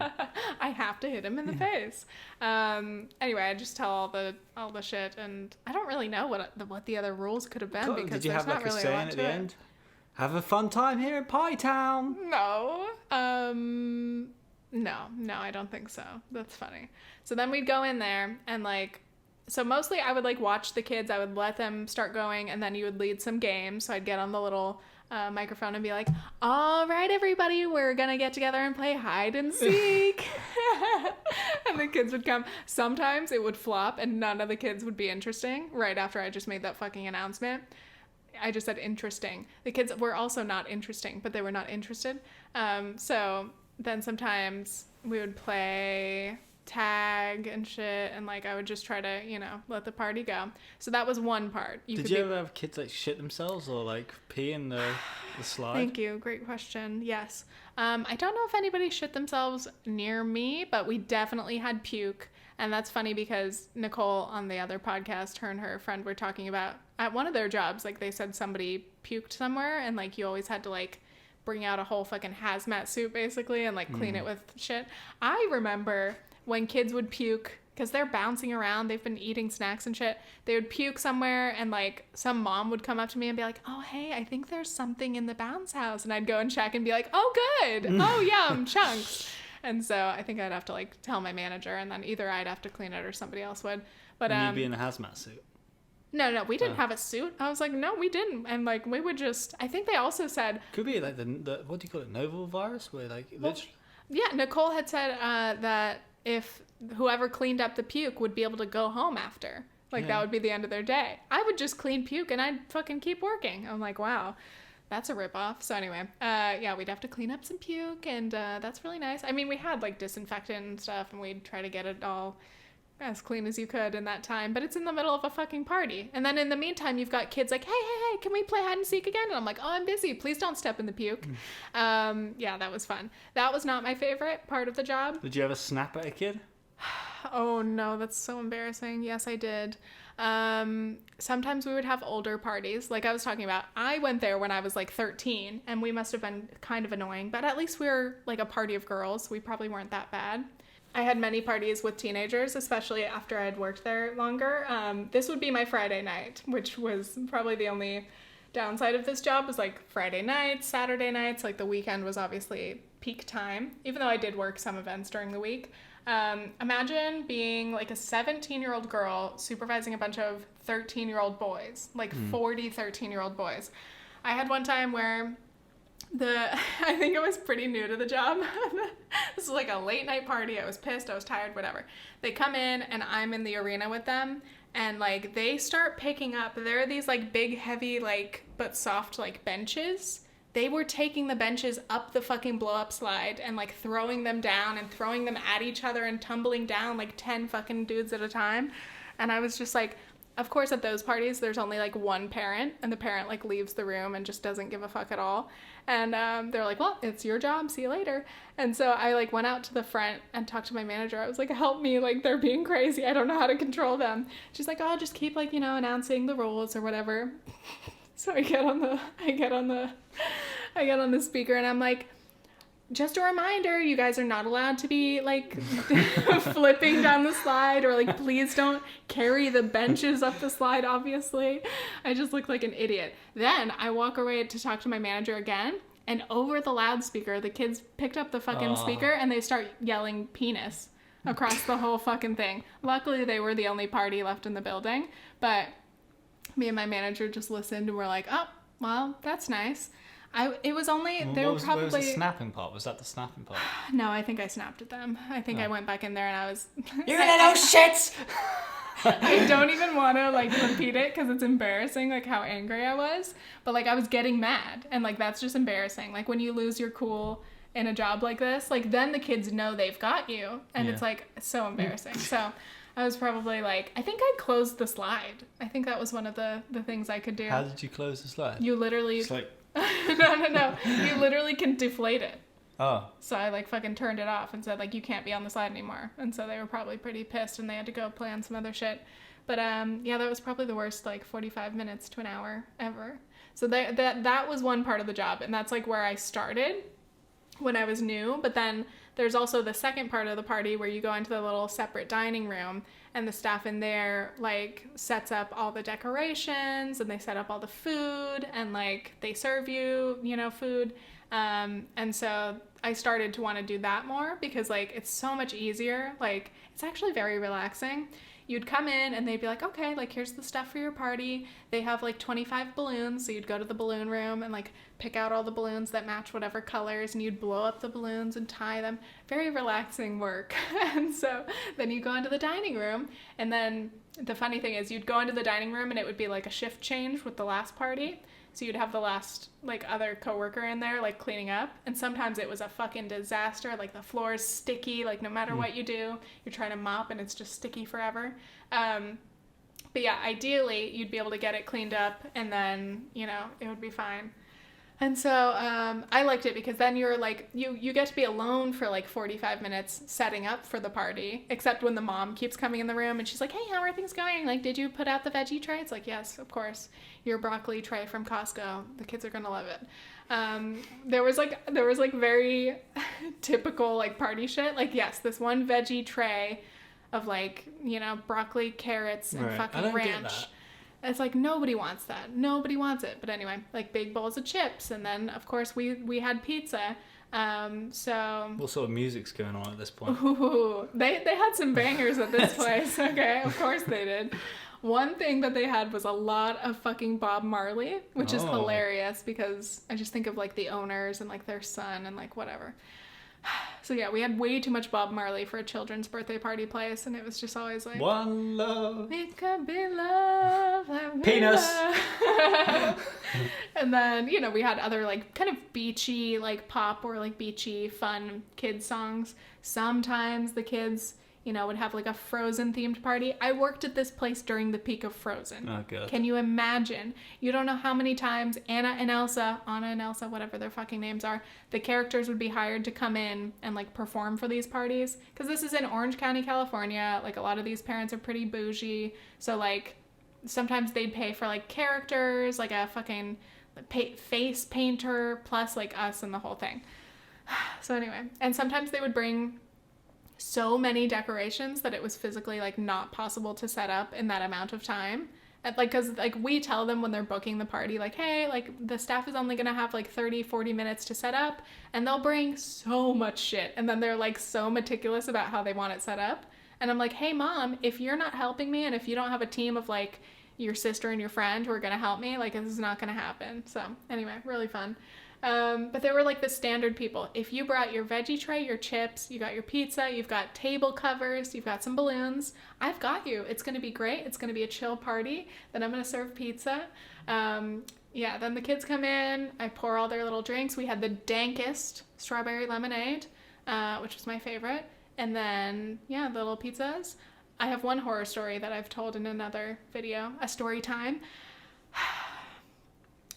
I have to hit him in the face. Anyway, I just tell all the shit, and I don't really know what the other rules could have been, because did you there's have like not really a saying at the end? Have a fun time here in Pie Town. No. No, I don't think so. That's funny. So then we'd go in there and like, so mostly I would like watch the kids. I would let them start going, and then you would lead some games. So I'd get on the little microphone and be like, all right, everybody, we're going to get together and play hide and seek. And the kids would come. Sometimes it would flop and none of the kids would be interesting right after I just made that fucking announcement. I just said interesting. The kids were also not interesting, but they were not interested. So then sometimes we would play tag and shit, and like I would just try to, you know, let the party go. So that was one part. Did you ever have kids like shit themselves or like pee in the slide? Thank you. Great question. Yes. I don't know if anybody shit themselves near me, but we definitely had puke. And that's funny because Nicole on the other podcast, her and her friend were talking about at one of their jobs, like they said somebody puked somewhere and like you always had to like bring out a whole fucking hazmat suit basically and like clean it with shit. I remember when kids would puke because they're bouncing around, they've been eating snacks and shit. They would puke somewhere and like some mom would come up to me and be like, oh, hey, I think there's something in the bounce house. And I'd go and check and be like, oh, good. Oh, yum, chunks. And so I think I'd have to like tell my manager and then either I'd have to clean it or somebody else would. But and you'd be in a hazmat suit. No, we didn't have a suit. I was like, no, we didn't. And like we would just, I think they also said. Could be like the what do you call it, novel virus? Where like literally. Yeah, Nicole had said that if whoever cleaned up the puke would be able to go home after. Like that would be the end of their day. I would just clean puke and I'd fucking keep working. I'm like, wow. That's a ripoff. So anyway, we'd have to clean up some puke, and that's really nice. I mean, we had like disinfectant and stuff, and we'd try to get it all as clean as you could in that time. But it's in the middle of a fucking party, and then in the meantime, you've got kids like, hey, can we play hide and seek again? And I'm like, oh, I'm busy. Please don't step in the puke. That was fun. That was not my favorite part of the job. Did you ever snap at a kid? Oh no, that's so embarrassing. Yes, I did. Sometimes we would have older parties. Like I was talking about, I went there when I was like 13 and we must have been kind of annoying, but at least we were like a party of girls. We probably weren't that bad. I had many parties with teenagers, especially after I had worked there longer. This would be my Friday night, which was probably the only downside of this job was like Friday nights, Saturday nights, like the weekend was obviously peak time, even though I did work some events during the week. Imagine being like a 17-year-old girl supervising a bunch of 13-year-old boys, like 40 13-year-old boys. I had one time where I think I was pretty new to the job. This was like a late night party. I was pissed. I was tired, whatever. They come in and I'm in the arena with them and like they start picking up. There are these like big, heavy, like, but soft like benches. They were taking the benches up the fucking blow-up slide and, like, throwing them down and throwing them at each other and tumbling down, like, 10 fucking dudes at a time. And I was just like, of course, at those parties, there's only, like, one parent. And the parent, like, leaves the room and just doesn't give a fuck at all. And they're like, well, it's your job. See you later. And so I, like, went out to the front and talked to my manager. I was like, help me. Like, they're being crazy. I don't know how to control them. She's like, oh, just keep, like, you know, announcing the rules or whatever. So I get on the speaker and I'm like, just a reminder, you guys are not allowed to be like flipping down the slide or like, please don't carry the benches up the slide, obviously. I just look like an idiot. Then I walk away to talk to my manager again and over the loudspeaker, the kids picked up the fucking speaker and they start yelling penis across the whole fucking thing. Luckily, they were the only party left in the building, but me and my manager just listened and we're like, oh, well, that's nice. It was only, well, they were probably... What was the snapping part? Was that the snapping part? No, I think I snapped at them. I think I went back in there and I was... You're gonna know shit! I don't even want to, like, repeat it because it's embarrassing, like, how angry I was. But, like, I was getting mad. And, like, that's just embarrassing. Like, when you lose your cool in a job like this, like, then the kids know they've got you. And it's, like, so embarrassing. So... I was probably like, I think I closed the slide. I think that was one of the things I could do. How did you close the slide? You literally... It's like... No. You literally can deflate it. Oh. So I like fucking turned it off and said like, you can't be on the slide anymore. And so they were probably pretty pissed and they had to go play on some other shit. But that was probably the worst like 45 minutes to an hour ever. So that was one part of the job. And that's like where I started when I was new. But then there's also the second part of the party where you go into the little separate dining room and the staff in there like sets up all the decorations and they set up all the food and like they serve you, you know, food. And so I started to want to do that more because like it's so much easier. Like it's actually very relaxing. You'd come in and they'd be like, okay, like here's the stuff for your party. They have like 25 balloons. So you'd go to the balloon room and like pick out all the balloons that match whatever colors and you'd blow up the balloons and tie them. Very relaxing work. And so then you go into the dining room and then the funny thing is you'd go into the dining room and it would be like a shift change with the last party. So you'd have the last, like, other coworker in there, like, cleaning up. And sometimes it was a fucking disaster. Like, the floor is sticky. Like, no matter what you do, you're trying to mop and it's just sticky forever. But yeah, ideally, you'd be able to get it cleaned up and then, you know, it would be fine. And so I liked it because then you're like, you get to be alone for like 45 minutes setting up for the party, except when the mom keeps coming in the room and she's like, hey, how are things going? Like, did you put out the veggie tray? It's like, yes, of course. Your broccoli tray from Costco. The kids are going to love it. There was like very typical like party shit. Like, yes, this one veggie tray of like, you know, broccoli, carrots, and fucking ranch. It's like, nobody wants that. Nobody wants it. But anyway, like big bowls of chips. And then, of course, we had pizza. So... What sort of music's going on at this point? Ooh, they had some bangers at this place. Okay, of course they did. One thing that they had was a lot of fucking Bob Marley, which is hilarious because I just think of like the owners and like their son and like whatever. So yeah, we had way too much Bob Marley for a children's birthday party place, and it was just always like, one love. It could be love. Penis. And then, you know, we had other like kind of beachy, like pop or like beachy, fun kids songs. Sometimes the kids, you know, would have like a Frozen themed party. I worked at this place during the peak of Frozen. Oh, God. Can you imagine? You don't know how many times Anna and Elsa, whatever their fucking names are, the characters would be hired to come in and like perform for these parties. Because this is in Orange County, California. Like a lot of these parents are pretty bougie. So like sometimes they'd pay for like characters, like a fucking face painter, plus like us and the whole thing. So anyway, and sometimes they would bring so many decorations that it was physically like not possible to set up in that amount of time. And, like, because like we tell them when they're booking the party, like, hey, like the staff is only gonna have like 30-40 minutes to set up, and they'll bring so much shit, and then they're like so meticulous about how they want it set up. And I'm like, hey mom, if you're not helping me and if you don't have a team of like your sister and your friend who are gonna help me, like this is not gonna happen. So anyway, really fun. But there were like the standard people. If you brought your veggie tray, your chips, you got your pizza, you've got table covers, you've got some balloons, I've got you. It's going to be great. It's going to be a chill party. Then I'm going to serve pizza. Yeah, then the kids come in. I pour all their little drinks. We had the dankest strawberry lemonade, which was my favorite. And then, yeah, the little pizzas. I have one horror story that I've told in another video, a story time.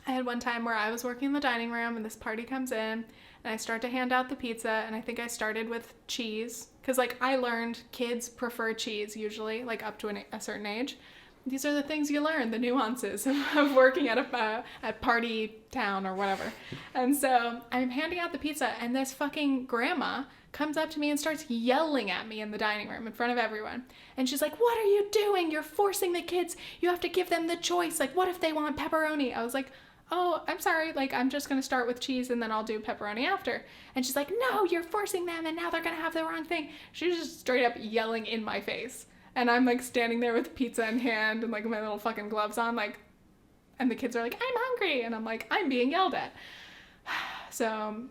I had one time where I was working in the dining room and this party comes in and I start to hand out the pizza, and I think I started with cheese because like I learned kids prefer cheese usually, like up to a certain age. These are the things you learn, the nuances of working at party town or whatever. And so I'm handing out the pizza and this fucking grandma comes up to me and starts yelling at me in the dining room in front of everyone. And she's like, what are you doing? You're forcing the kids. You have to give them the choice. Like, what if they want pepperoni? I was like, oh, I'm sorry, like, I'm just going to start with cheese and then I'll do pepperoni after. And she's like, no, you're forcing them and now they're going to have the wrong thing. She was just straight up yelling in my face. And I'm, like, standing there with pizza in hand and, like, my little fucking gloves on, like, and the kids are like, I'm hungry. And I'm like, I'm being yelled at. So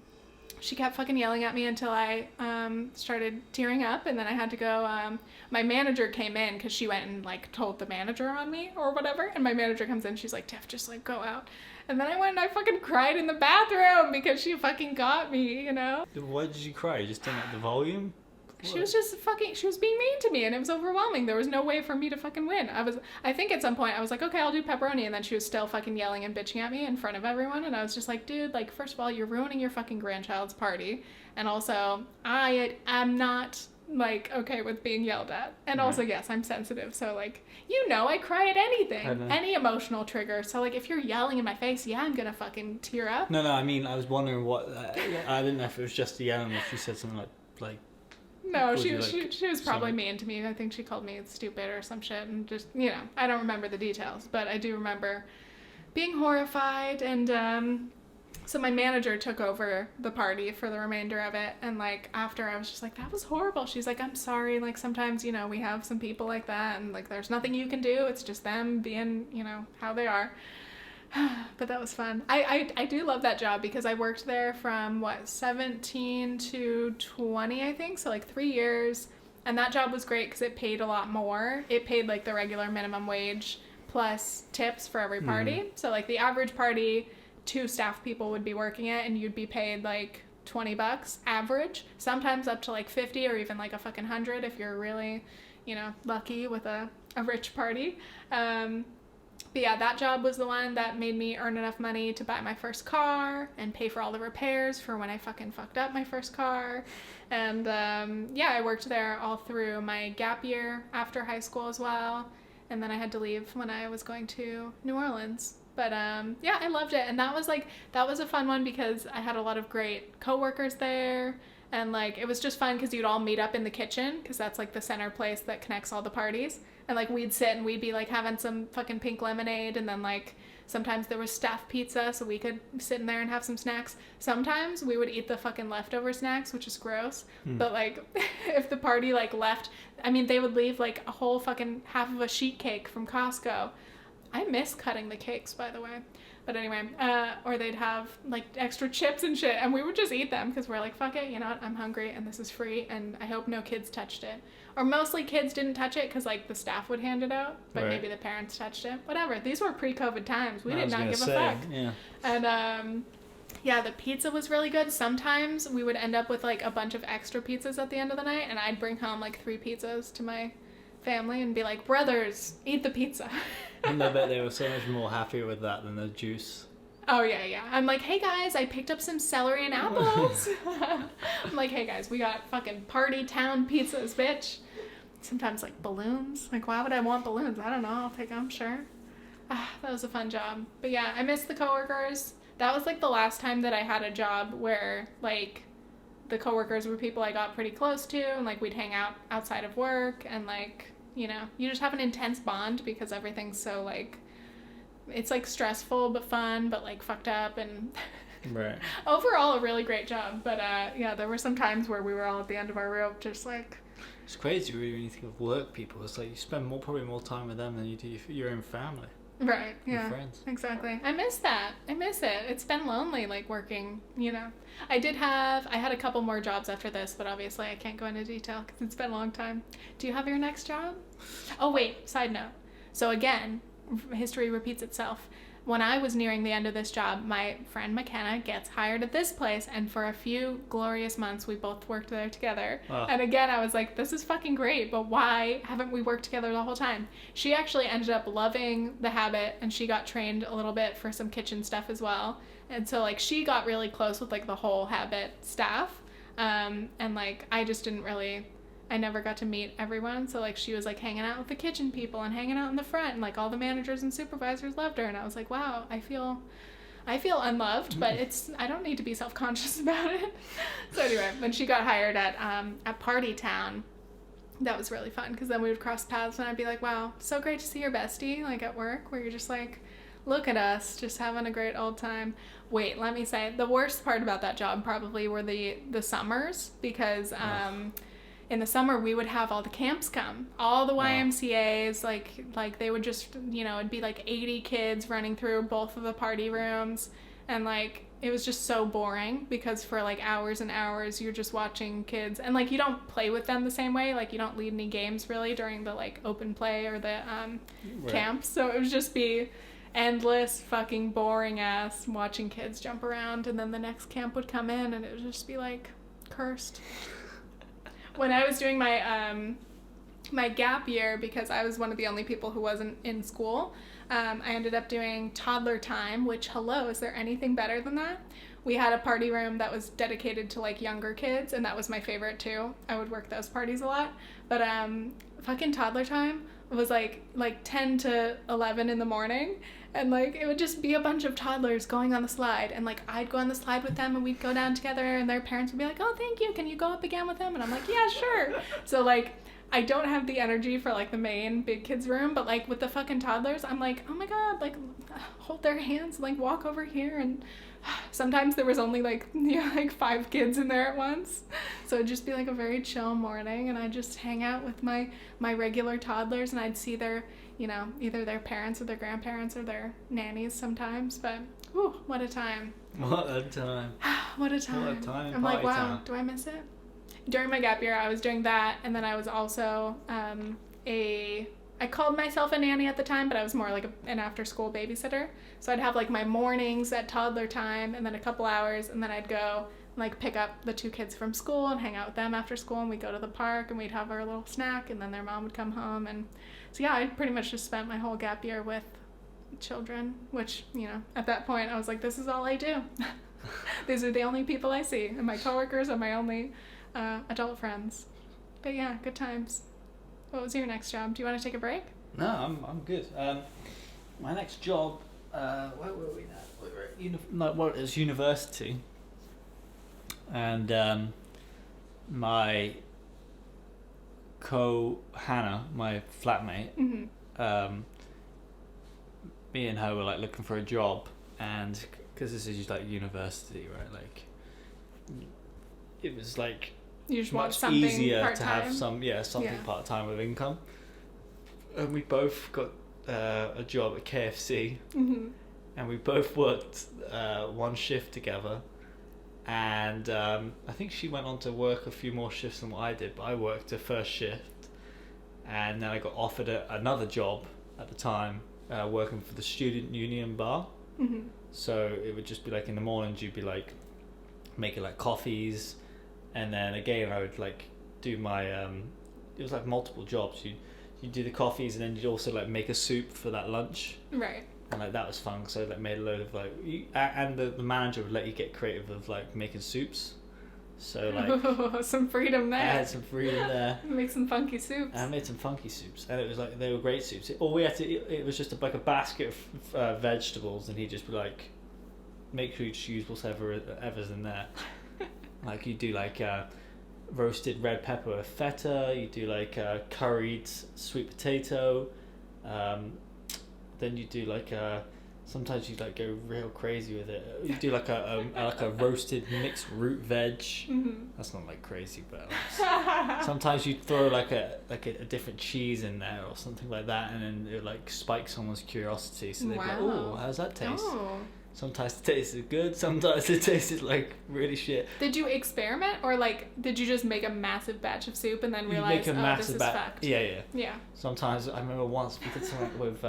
she kept fucking yelling at me until I started tearing up, and then I had to go. My manager came in because she went and, like, told the manager on me or whatever. And my manager comes in, she's like, Tiff, just, like, go out. And then I went and I fucking cried in the bathroom because she fucking got me, you know? Why did you cry? You just didn't like the volume? She was just fucking, she was being mean to me and it was overwhelming. There was no way for me to fucking win. I think at some point I was like, okay, I'll do pepperoni. And then she was still fucking yelling and bitching at me in front of everyone. And I was just like, dude, like, first of all, you're ruining your fucking grandchild's party. And also, I am not, like, okay with being yelled at. And also, yes, I'm sensitive. So, like, you know, I cry at anything, any emotional trigger. So, like, if you're yelling in my face, yeah, I'm gonna fucking tear up. No, I mean, I was wondering what, I didn't know if it was just the yelling, if she said something like no, she was probably mean to me. I think she called me stupid or some shit, and just, you know, I don't remember the details, but I do remember being horrified. And so my manager took over the party for the remainder of it, and, like, after I was just like, that was horrible. She's like, I'm sorry, like, sometimes, you know, we have some people like that, and, like, there's nothing you can do. It's just them being, you know, how they are. But that was fun. I do love that job because I worked there from 17 to 20, I think, so like 3 years. And that job was great because it paid a lot more. It paid like the regular minimum wage plus tips for every party. So like the average party, 2 staff people would be working it, and you'd be paid like $20 average, sometimes up to like 50 or even like a fucking 100 if you're really, you know, lucky with a rich party. But yeah, that job was the one that made me earn enough money to buy my first car and pay for all the repairs for when I fucking fucked up my first car. And yeah, I worked there all through my gap year after high school as well. And then I had to leave when I was going to New Orleans. But yeah, I loved it. And that was a fun one because I had a lot of great coworkers there. And like, it was just fun because you'd all meet up in the kitchen because that's like the center place that connects all the parties. And like, we'd sit and we'd be like having some fucking pink lemonade. And then like, sometimes there was staff pizza, so we could sit in there and have some snacks. Sometimes we would eat the fucking leftover snacks, which is gross. But like, if the party like left, I mean, they would leave like a whole fucking half of a sheet cake from Costco. I miss cutting the cakes, by the way. But anyway, or they'd have like extra chips and shit, and we would just eat them because we're like, fuck it, you know what? I'm hungry and this is free, and I hope no kids touched it. Or mostly kids didn't touch it because like the staff would hand it out, but maybe the parents touched it. Whatever. These were pre-COVID times. We did not give a fuck. Yeah. And yeah, the pizza was really good. Sometimes we would end up with like a bunch of extra pizzas at the end of the night, and I'd bring home like 3 pizzas to my family and be like, brothers, eat the pizza. And I bet they were so much more happy with that than the juice. Oh, yeah. I'm like, hey, guys, I picked up some celery and apples. I'm like, hey, guys, we got fucking party town pizzas, bitch. Sometimes, like, balloons. Like, why would I want balloons? I don't know. I'll take them, sure. That was a fun job. But, yeah, I miss the coworkers. That was, like, the last time that I had a job where, like, the coworkers were people I got pretty close to, and, like, we'd hang out outside of work, and, like, you know, you just have an intense bond because everything's so, like, it's, like, stressful but fun but, like, fucked up, and right. Overall, a really great job. But, yeah, there were some times where we were all at the end of our rope just, like... It's crazy really when you think of work people. It's like you spend probably more time with them than you do your own family. Right, yeah. Your friends. Exactly. I miss that. I miss it. It's been lonely, like, working, you know. I had a couple more jobs after this, but obviously I can't go into detail because it's been a long time. Do you have your next job? Oh, wait, side note. So again, history repeats itself. When I was nearing the end of this job, my friend McKenna gets hired at this place, and for a few glorious months, we both worked there together. Wow. And again, I was like, this is fucking great, but why haven't we worked together the whole time? She actually ended up loving the habit, and she got trained a little bit for some kitchen stuff as well. And so, like, she got really close with, like, the whole habit staff. And, like, I never got to meet everyone, so, like, she was, like, hanging out with the kitchen people and hanging out in the front, and, like, all the managers and supervisors loved her, and I was like, wow, I feel unloved, but I don't need to be self-conscious about it. So anyway, when she got hired at Party Town, that was really fun, because then we would cross paths, and I'd be like, wow, so great to see your bestie, like, at work, where you're just like, look at us, just having a great old time. Wait, let me say, the worst part about that job probably were the summers, because, in the summer, we would have all the camps come, all the YMCAs, like they would just, you know, it'd be like 80 kids running through both of the party rooms, and like, it was just so boring, because for like hours and hours, you're just watching kids, and like, you don't play with them the same way, like, you don't lead any games really during the like open play or the camps, so it would just be endless fucking boring ass watching kids jump around, and then the next camp would come in, and it would just be like, cursed. When I was doing my gap year, because I was one of the only people who wasn't in school, I ended up doing toddler time, which, hello, is there anything better than that? We had a party room that was dedicated to, like, younger kids, and that was my favorite, too. I would work those parties a lot. But fucking toddler time was, like 10 to 11 in the morning, and, like, it would just be a bunch of toddlers going on the slide, and, like, I'd go on the slide with them, and we'd go down together, and their parents would be like, oh, thank you, can you go up again with them? And I'm like, yeah, sure. So, like, I don't have the energy for, like, the main big kids room, but, like, with the fucking toddlers, I'm like, oh my god, like, hold their hands, and, like, walk over here, and sometimes there was only, like, you know, like 5 kids in there at once, so it'd just be, like, a very chill morning, and I'd just hang out with my regular toddlers, and I'd see their, you know, either their parents or their grandparents or their nannies sometimes, but, whew, what a time. What a time. What a time. What a time. I'm like, wow, do I miss it? During my gap year, I was doing that, and then I was also a I called myself a nanny at the time, but I was more like an after-school babysitter. So I'd have like my mornings at toddler time and then a couple hours, and then I'd go like pick up the 2 kids from school and hang out with them after school, and we'd go to the park and we'd have our little snack, and then their mom would come home. And so yeah, I pretty much just spent my whole gap year with children, which, you know, at that point I was like, this is all I do. These are the only people I see, and my coworkers are my only adult friends. But yeah, good times. What was your next job? Do you want to take a break? No, I'm good. My next job, where were we now? We were at it was university, and my Hannah, my flatmate, me and her were like looking for a job, and because this is just like university, right? Like, it was like you just much want easier part-time? to have something part-time with income. And we both got a job at KFC, and we both worked one shift together. And I think she went on to work a few more shifts than what I did, but I worked the first shift, and then I got offered another job at the time, working for the student union bar. So it would just be like in the mornings you'd be like making like coffees, and then again I would like do my it was like multiple jobs. You do the coffees, and then you'd also like make a soup for that lunch. Right. And like that was fun, so like made a load of like and the manager would let you get creative with like making soups. So like some freedom there. I had some freedom there. Make some funky soups. I made some funky soups, and it was like they were great soups. All we had to it was just like a basket of vegetables, and he'd just be like, make sure you just use whatever's in there. Like you do like roasted red pepper with feta. You do like curried sweet potato. Then you do like sometimes you like go real crazy with it. You do like a roasted mixed root veg. That's not like crazy, but like, sometimes you throw like a different cheese in there or something like that, and then it like spikes someone's curiosity. So they're like, "Oh, how's that taste?" Oh. Sometimes it tasted good. Sometimes it tasted like really shit. Did you experiment, or like did you just make a massive batch of soup and then realize, this is fucked? Yeah. Sometimes I remember once we did something with.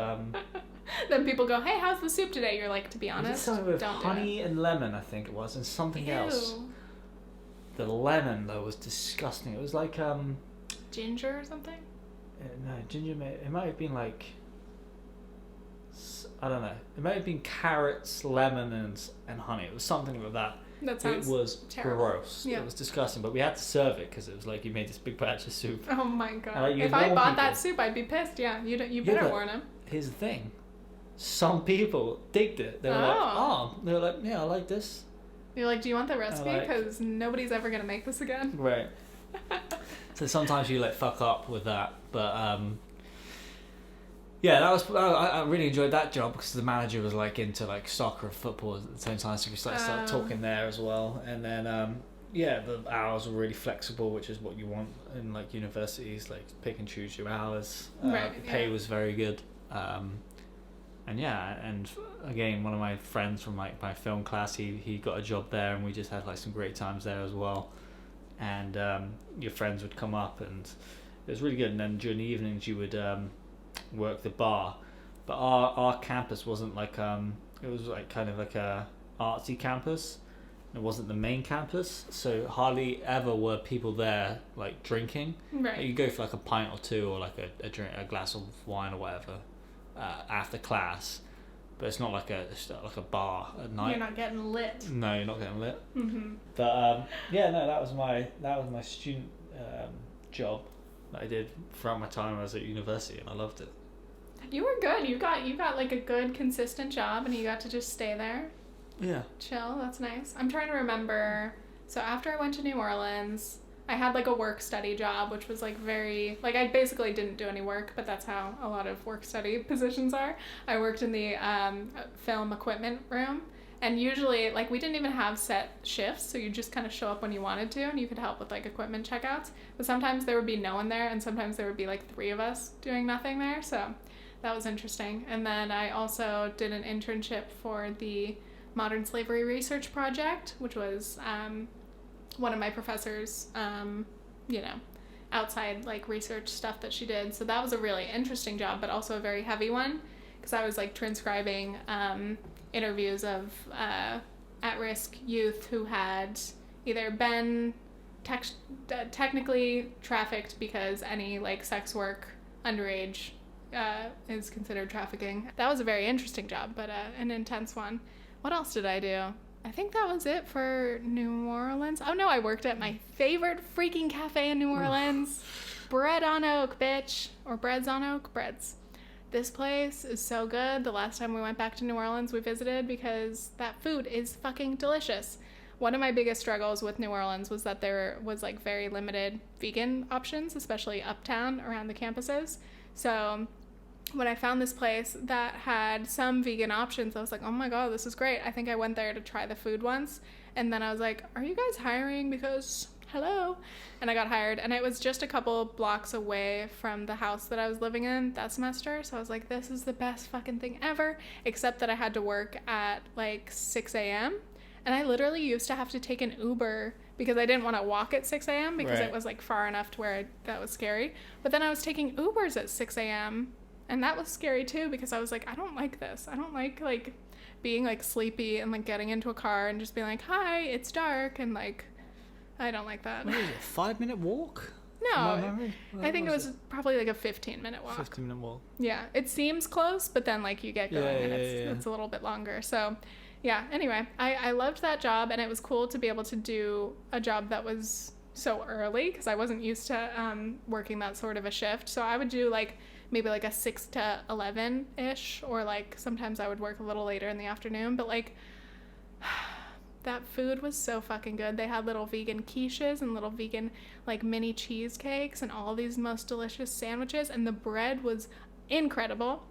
Then people go, "Hey, how's the soup today?" You're like, "To be honest, we did something with don't honey and lemon, I think it was, and something else. The lemon though was disgusting. It was like ginger or something. No, ginger. It might have been like. I don't know. It might have been carrots, lemon, and honey. It was something like that. That sounds It was terrible. gross. Yeah. It was disgusting. But we had to serve it because it was like you made this big batch of soup. Oh my god! Like, if I bought that soup, I'd be pissed. Yeah, you better warn him. Here's the thing: some people digged it. They were they were like, yeah, I like this. You're like, do you want the recipe? Because nobody's ever gonna make this again. Right. So sometimes you like fuck up with that, but yeah, that was. I really enjoyed that job because the manager was like into like soccer and football at the same time, so we started talking there as well. And then the hours were really flexible, which is what you want in like universities, like pick and choose your hours. The pay was very good, and again, one of my friends from like my film class, he got a job there, and we just had like some great times there as well. And your friends would come up, and it was really good. And then during the evenings, you would. Work the bar, but our campus wasn't like it was like kind of like a artsy campus. It wasn't the main campus, so hardly ever were people there like drinking. Right. Like, you go for like a pint or two, or like a glass of wine or whatever after class, but it's not like a bar at night. You're not getting lit. No, you're not getting lit. But that was my student job that I did throughout my time I was at university, and I loved it. You were good. You got like a good consistent job, and you got to just stay there. Yeah. Chill. That's nice. I'm trying to remember. So after I went to New Orleans, I had like a work study job, which was like very like I basically didn't do any work, but that's how a lot of work study positions are. I worked in the film equipment room. And usually, like, we didn't even have set shifts, so you just kind of show up when you wanted to, and you could help with, like, equipment checkouts. But sometimes there would be no one there, and sometimes there would be, like, 3 of us doing nothing there, so that was interesting. And then I also did an internship for the Modern Slavery Research Project, which was one of my professors, outside like research stuff that she did. So that was a really interesting job, but also a very heavy one, because I was like transcribing interviews of at-risk youth who had either been technically trafficked, because any like sex work underage is considered trafficking. That was a very interesting job, but an intense one. What else did I do? I think that was it for New Orleans. Oh no, I worked at my favorite freaking cafe in New Orleans. Bread on Oak, bitch. Or Breads on Oak? Breads. This place is so good. The last time we went back to New Orleans, we visited because that food is fucking delicious. One of my biggest struggles with New Orleans was that there was like very limited vegan options, especially uptown around the campuses. So when I found this place that had some vegan options, I was like, oh my God, this is great. I think I went there to try the food once. And then I was like, are you guys hiring? Because hello. And I got hired, and it was just a couple blocks away from the house that I was living in that semester. So I was like, this is the best fucking thing ever, except that I had to work at like 6 a.m. And I literally used to have to take an Uber because I didn't want to walk at 6 a.m. because it was like far enough to where that was scary. But then I was taking Ubers at 6 a.m. and that was scary too, because I was like, I don't like this. I don't like being like sleepy and like getting into a car and just being like, hi, it's dark, and like, I don't like that. What is it, a 5-minute walk? No, I think it was probably like a 15-minute walk. 15-minute walk. Yeah, it seems close, but then like you get going and it's a little bit longer. So yeah, anyway, I loved that job, and it was cool to be able to do a job that was so early, because I wasn't used to working that sort of a shift. So I would do like maybe like a 6 to 11-ish, or like sometimes I would work a little later in the afternoon, but like that food was so fucking good. They had little vegan quiches and little vegan like mini cheesecakes and all these most delicious sandwiches, and the bread was incredible.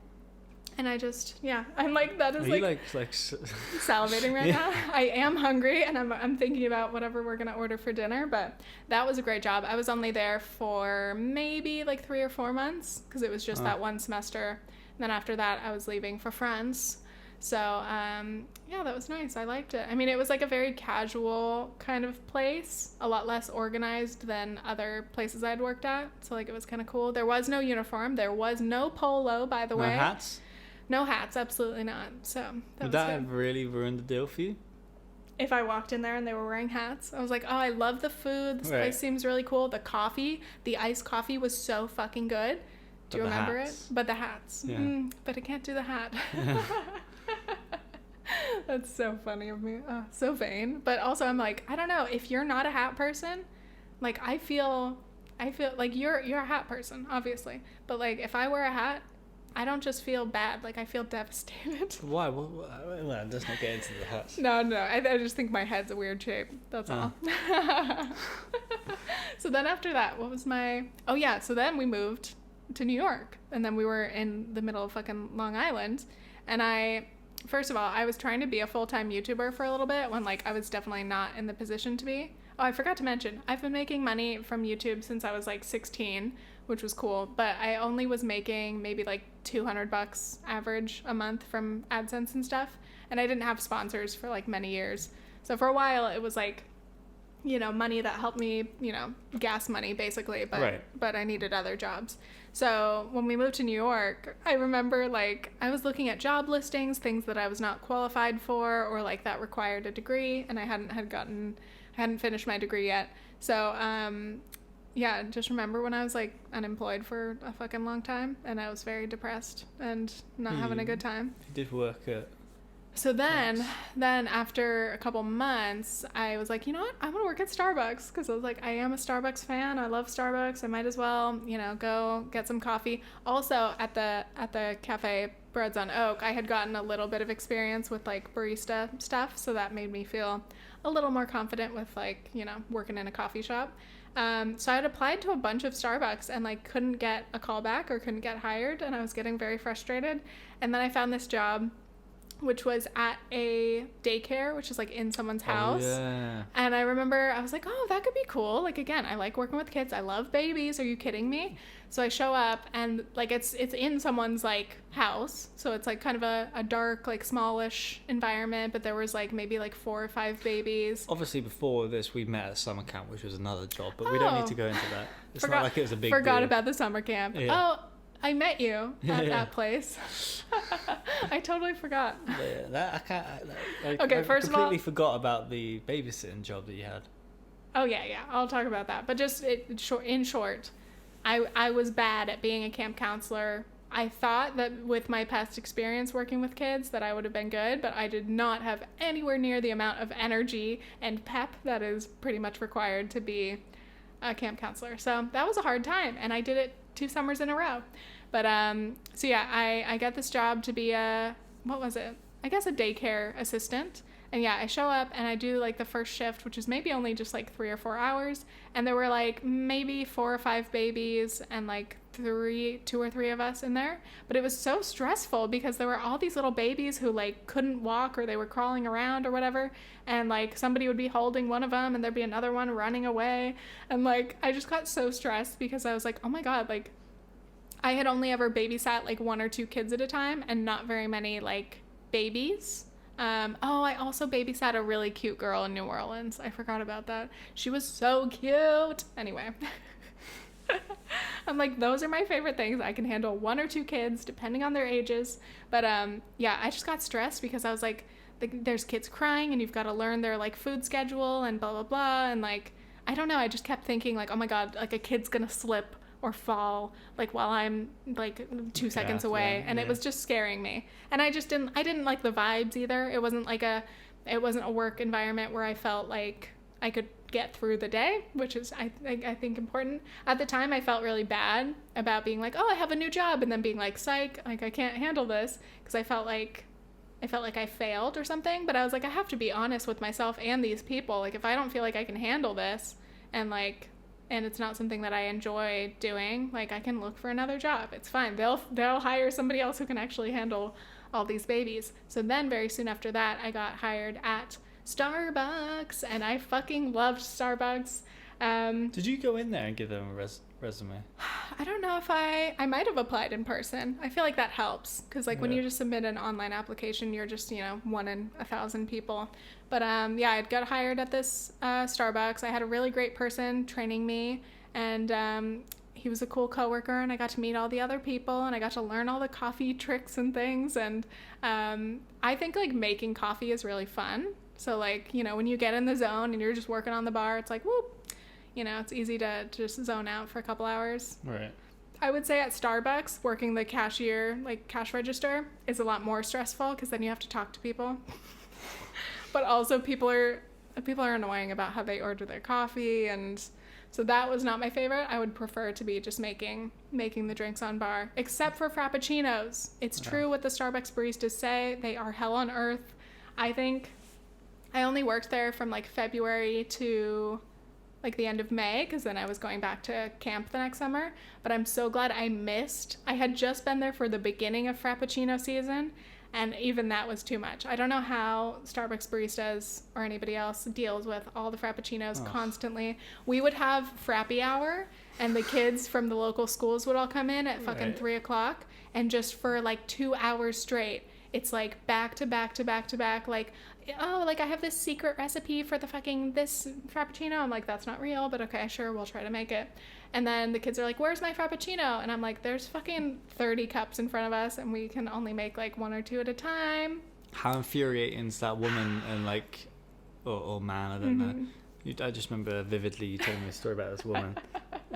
And I just, yeah, I'm like, that is like salivating right now. I am hungry, and I'm thinking about whatever we're going to order for dinner, but that was a great job. I was only there for maybe like 3 or 4 months, because it was just that one semester. And then after that, I was leaving for France. So, yeah, that was nice. I liked it. I mean, it was like a very casual kind of place, a lot less organized than other places I'd worked at. So, like, it was kind of cool. There was no uniform. There was no polo, by the way. No hats? No hats, absolutely not. So would that have really ruined the deal for you? If I walked in there and they were wearing hats, I was like, oh, I love the food. This place seems really cool. The coffee, the iced coffee was so fucking good. Do you remember it? But the hats. Yeah. But I can't do the hat. That's so funny of me. Oh, so vain. But also I'm like, I don't know. If you're not a hat person, like I feel like you're a hat person, obviously. But like if I wear a hat, I don't just feel bad. Like, I feel devastated. Why? Well, let's not get into the hats. No. I just think my head's a weird shape. That's all. So then after that, what was my... Oh, yeah. So then we moved to New York. And then we were in the middle of fucking Long Island. And first of all, I was trying to be a full-time YouTuber for a little bit when, like, I was definitely not in the position to be. Oh, I forgot to mention, I've been making money from YouTube since I was, like, 16, which was cool, but I only was making maybe like $200 average a month from AdSense and stuff, and I didn't have sponsors for like many years. So for a while it was like, you know, money that helped me, you know, gas money basically, but I needed other jobs. So when we moved to New York, I remember like I was looking at job listings, things that I was not qualified for, or like that required a degree, and I hadn't finished my degree yet. So yeah, just remember when I was like unemployed for a fucking long time, and I was very depressed and not having a good time. You did work at... So then after a couple months, I was like, you know what? I want to work at Starbucks, because I was like, I am a Starbucks fan. I love Starbucks. I might as well, you know, go get some coffee. Also at the cafe Breads on Oak, I had gotten a little bit of experience with like barista stuff, so that made me feel a little more confident with like, you know, working in a coffee shop. So I had applied to a bunch of Starbucks and like couldn't get a call back or couldn't get hired, and I was getting very frustrated. And then I found this job which was at a daycare, which is like in someone's house. Oh, yeah. And I remember I was like, oh, that could be cool. Like, again, I like working with kids. I love babies. Are you kidding me? So I show up and like it's in someone's like house. So it's like kind of a dark, like smallish environment, but there was like maybe like 4 or 5 babies. Obviously before this we met at summer camp, which was another job, but we don't need to go into that. It's not like it was a big Forgot deal. about the summer camp. Yeah. Oh, I met you at that place. I totally forgot. Yeah, that I can't. Okay, first of all, completely forgot about the babysitting job that you had. Oh yeah, I'll talk about that. But just in short, I was bad at being a camp counselor. I thought that with my past experience working with kids that I would have been good, but I did not have anywhere near the amount of energy and pep that is pretty much required to be a camp counselor. So that was a hard time, and I did it 2 summers in a row. But so yeah, I got this job to be a daycare assistant. And yeah, I show up and I do like the first shift, which is maybe only just like 3 or 4 hours, and there were like maybe 4 or 5 babies and like 2 or 3 of us in there. But it was so stressful because there were all these little babies who like couldn't walk, or they were crawling around or whatever, and like somebody would be holding one of them and there'd be another one running away, and like I just got so stressed because I was like, oh my god, like I had only ever babysat like 1 or 2 kids at a time and not very many like babies. I also babysat a really cute girl in New Orleans. I forgot about that. She was so cute. Anyway, I'm like, those are my favorite things. I can handle 1 or 2 kids depending on their ages. But yeah, I just got stressed because I was like, there's kids crying and you've got to learn their like food schedule and blah, blah, blah. And like, I don't know. I just kept thinking like, oh my God, like a kid's going to slip or fall like while I'm like 2 seconds away, and it was just scaring me. And I didn't like the vibes either. It wasn't a work environment where I felt like I could get through the day, which is I think important. At the time I felt really bad about being like, oh, I have a new job, and then being like, psych, like I can't handle this, because I felt like I failed or something. But I was like, I have to be honest with myself and these people. Like if I don't feel like I can handle this and it's not something that I enjoy doing, like I can look for another job. It's fine. They'll hire somebody else who can actually handle all these babies. So then very soon after that, I got hired at Starbucks, and I fucking loved Starbucks. Did you go in there and give them a resume? I don't know if I might have applied in person. I feel like that helps, because like when you just submit an online application, you're just 1 in 1,000 people. But yeah, I got hired at this Starbucks. I had a really great person training me, and he was a cool coworker, and I got to meet all the other people, and I got to learn all the coffee tricks and things. And I think like making coffee is really fun. So like, when you get in the zone and you're just working on the bar, it's like, whoop, it's easy to just zone out for a couple hours. Right. I would say at Starbucks, working the cashier, like cash register, is a lot more stressful, because then you have to talk to people. But also people are annoying about how they order their coffee, and so that was not my favorite. I would prefer to be just making the drinks on bar, except for frappuccinos. It's true what the Starbucks baristas say. They are hell on earth. I think I only worked there from like February to like the end of May, because then I was going back to camp the next summer. But I'm so glad I had just been there for the beginning of Frappuccino season, and even that was too much. I don't know how Starbucks baristas or anybody else deals with all the Frappuccinos constantly. We would have Frappy Hour, and the kids from the local schools would all come in at fucking 3 o'clock, and just for like 2 hours straight, it's like back to back to back to back, like, oh, like I have this secret recipe for the fucking this Frappuccino. I'm like, that's not real, but okay, sure, we'll try to make it. And then the kids are like, where's my Frappuccino? And I'm like, there's fucking 30 cups in front of us, and we can only make like 1 or 2 at a time. How infuriating is that woman and like, or man, I don't know. I just remember vividly you telling me a story about this woman.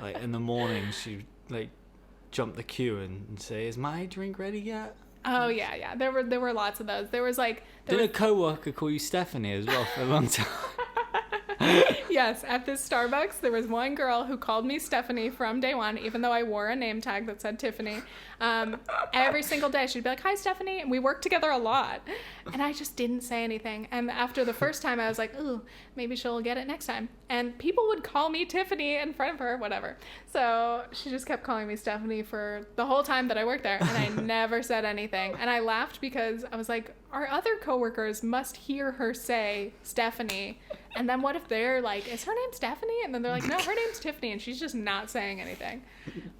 Like in the morning, she like jump the queue and say, is my drink ready yet? Oh yeah. There were lots of those. There was like a coworker call you Stephanie as well for a long time? Yes, at this Starbucks, there was one girl who called me Stephanie from day one, even though I wore a name tag that said Tiffany. Every single day, she'd be like, hi, Stephanie. And we worked together a lot. And I just didn't say anything. And after the first time, I was like, ooh, maybe she'll get it next time. And people would call me Tiffany in front of her, whatever. So she just kept calling me Stephanie for the whole time that I worked there. And I never said anything. And I laughed because I was like, our other coworkers must hear her say Stephanie. And then what if they're like, is her name Stephanie? And then they're like, no, her name's Tiffany. And she's just not saying anything.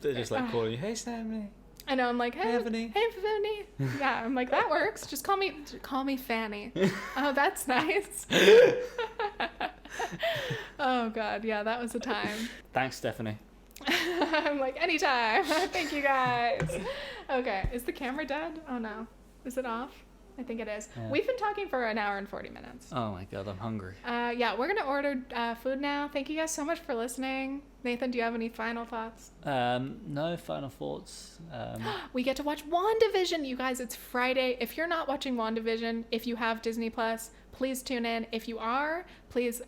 They're just like calling you, hey, Stephanie. I know, I'm like, hey, Fanny. Hey, Fanny. Yeah, I'm like, that works. Just call me Fanny. Oh, that's nice. Oh, God. Yeah, that was a time. Thanks, Stephanie. I'm like, anytime. Thank you, guys. Okay. Is the camera dead? Oh, no. Is it off? I think it is. Yeah. We've been talking for an hour and 40 minutes. Oh, my God. I'm hungry. Yeah, we're going to order food now. Thank you guys so much for listening. Nathan, do you have any final thoughts? No final thoughts. We get to watch WandaVision, you guys. It's Friday. If you're not watching WandaVision, if you have Disney Plus, please tune in. If you are, please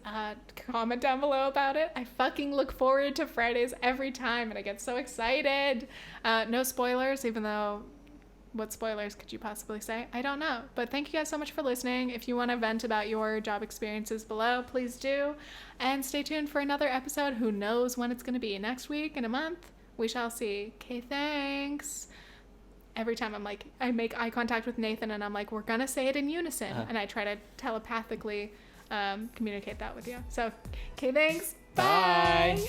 comment down below about it. I fucking look forward to Fridays every time, and I get so excited. No spoilers, even though... What spoilers could you possibly say? I don't know. But thank you guys so much for listening. If you want to vent about your job experiences below, please do. And stay tuned for another episode. Who knows when it's going to be? Next week? In a month? We shall see. Okay, thanks. Every time I make eye contact with Nathan and I'm like, we're going to say it in unison. And I try to telepathically communicate that with you. So, okay, thanks. Bye.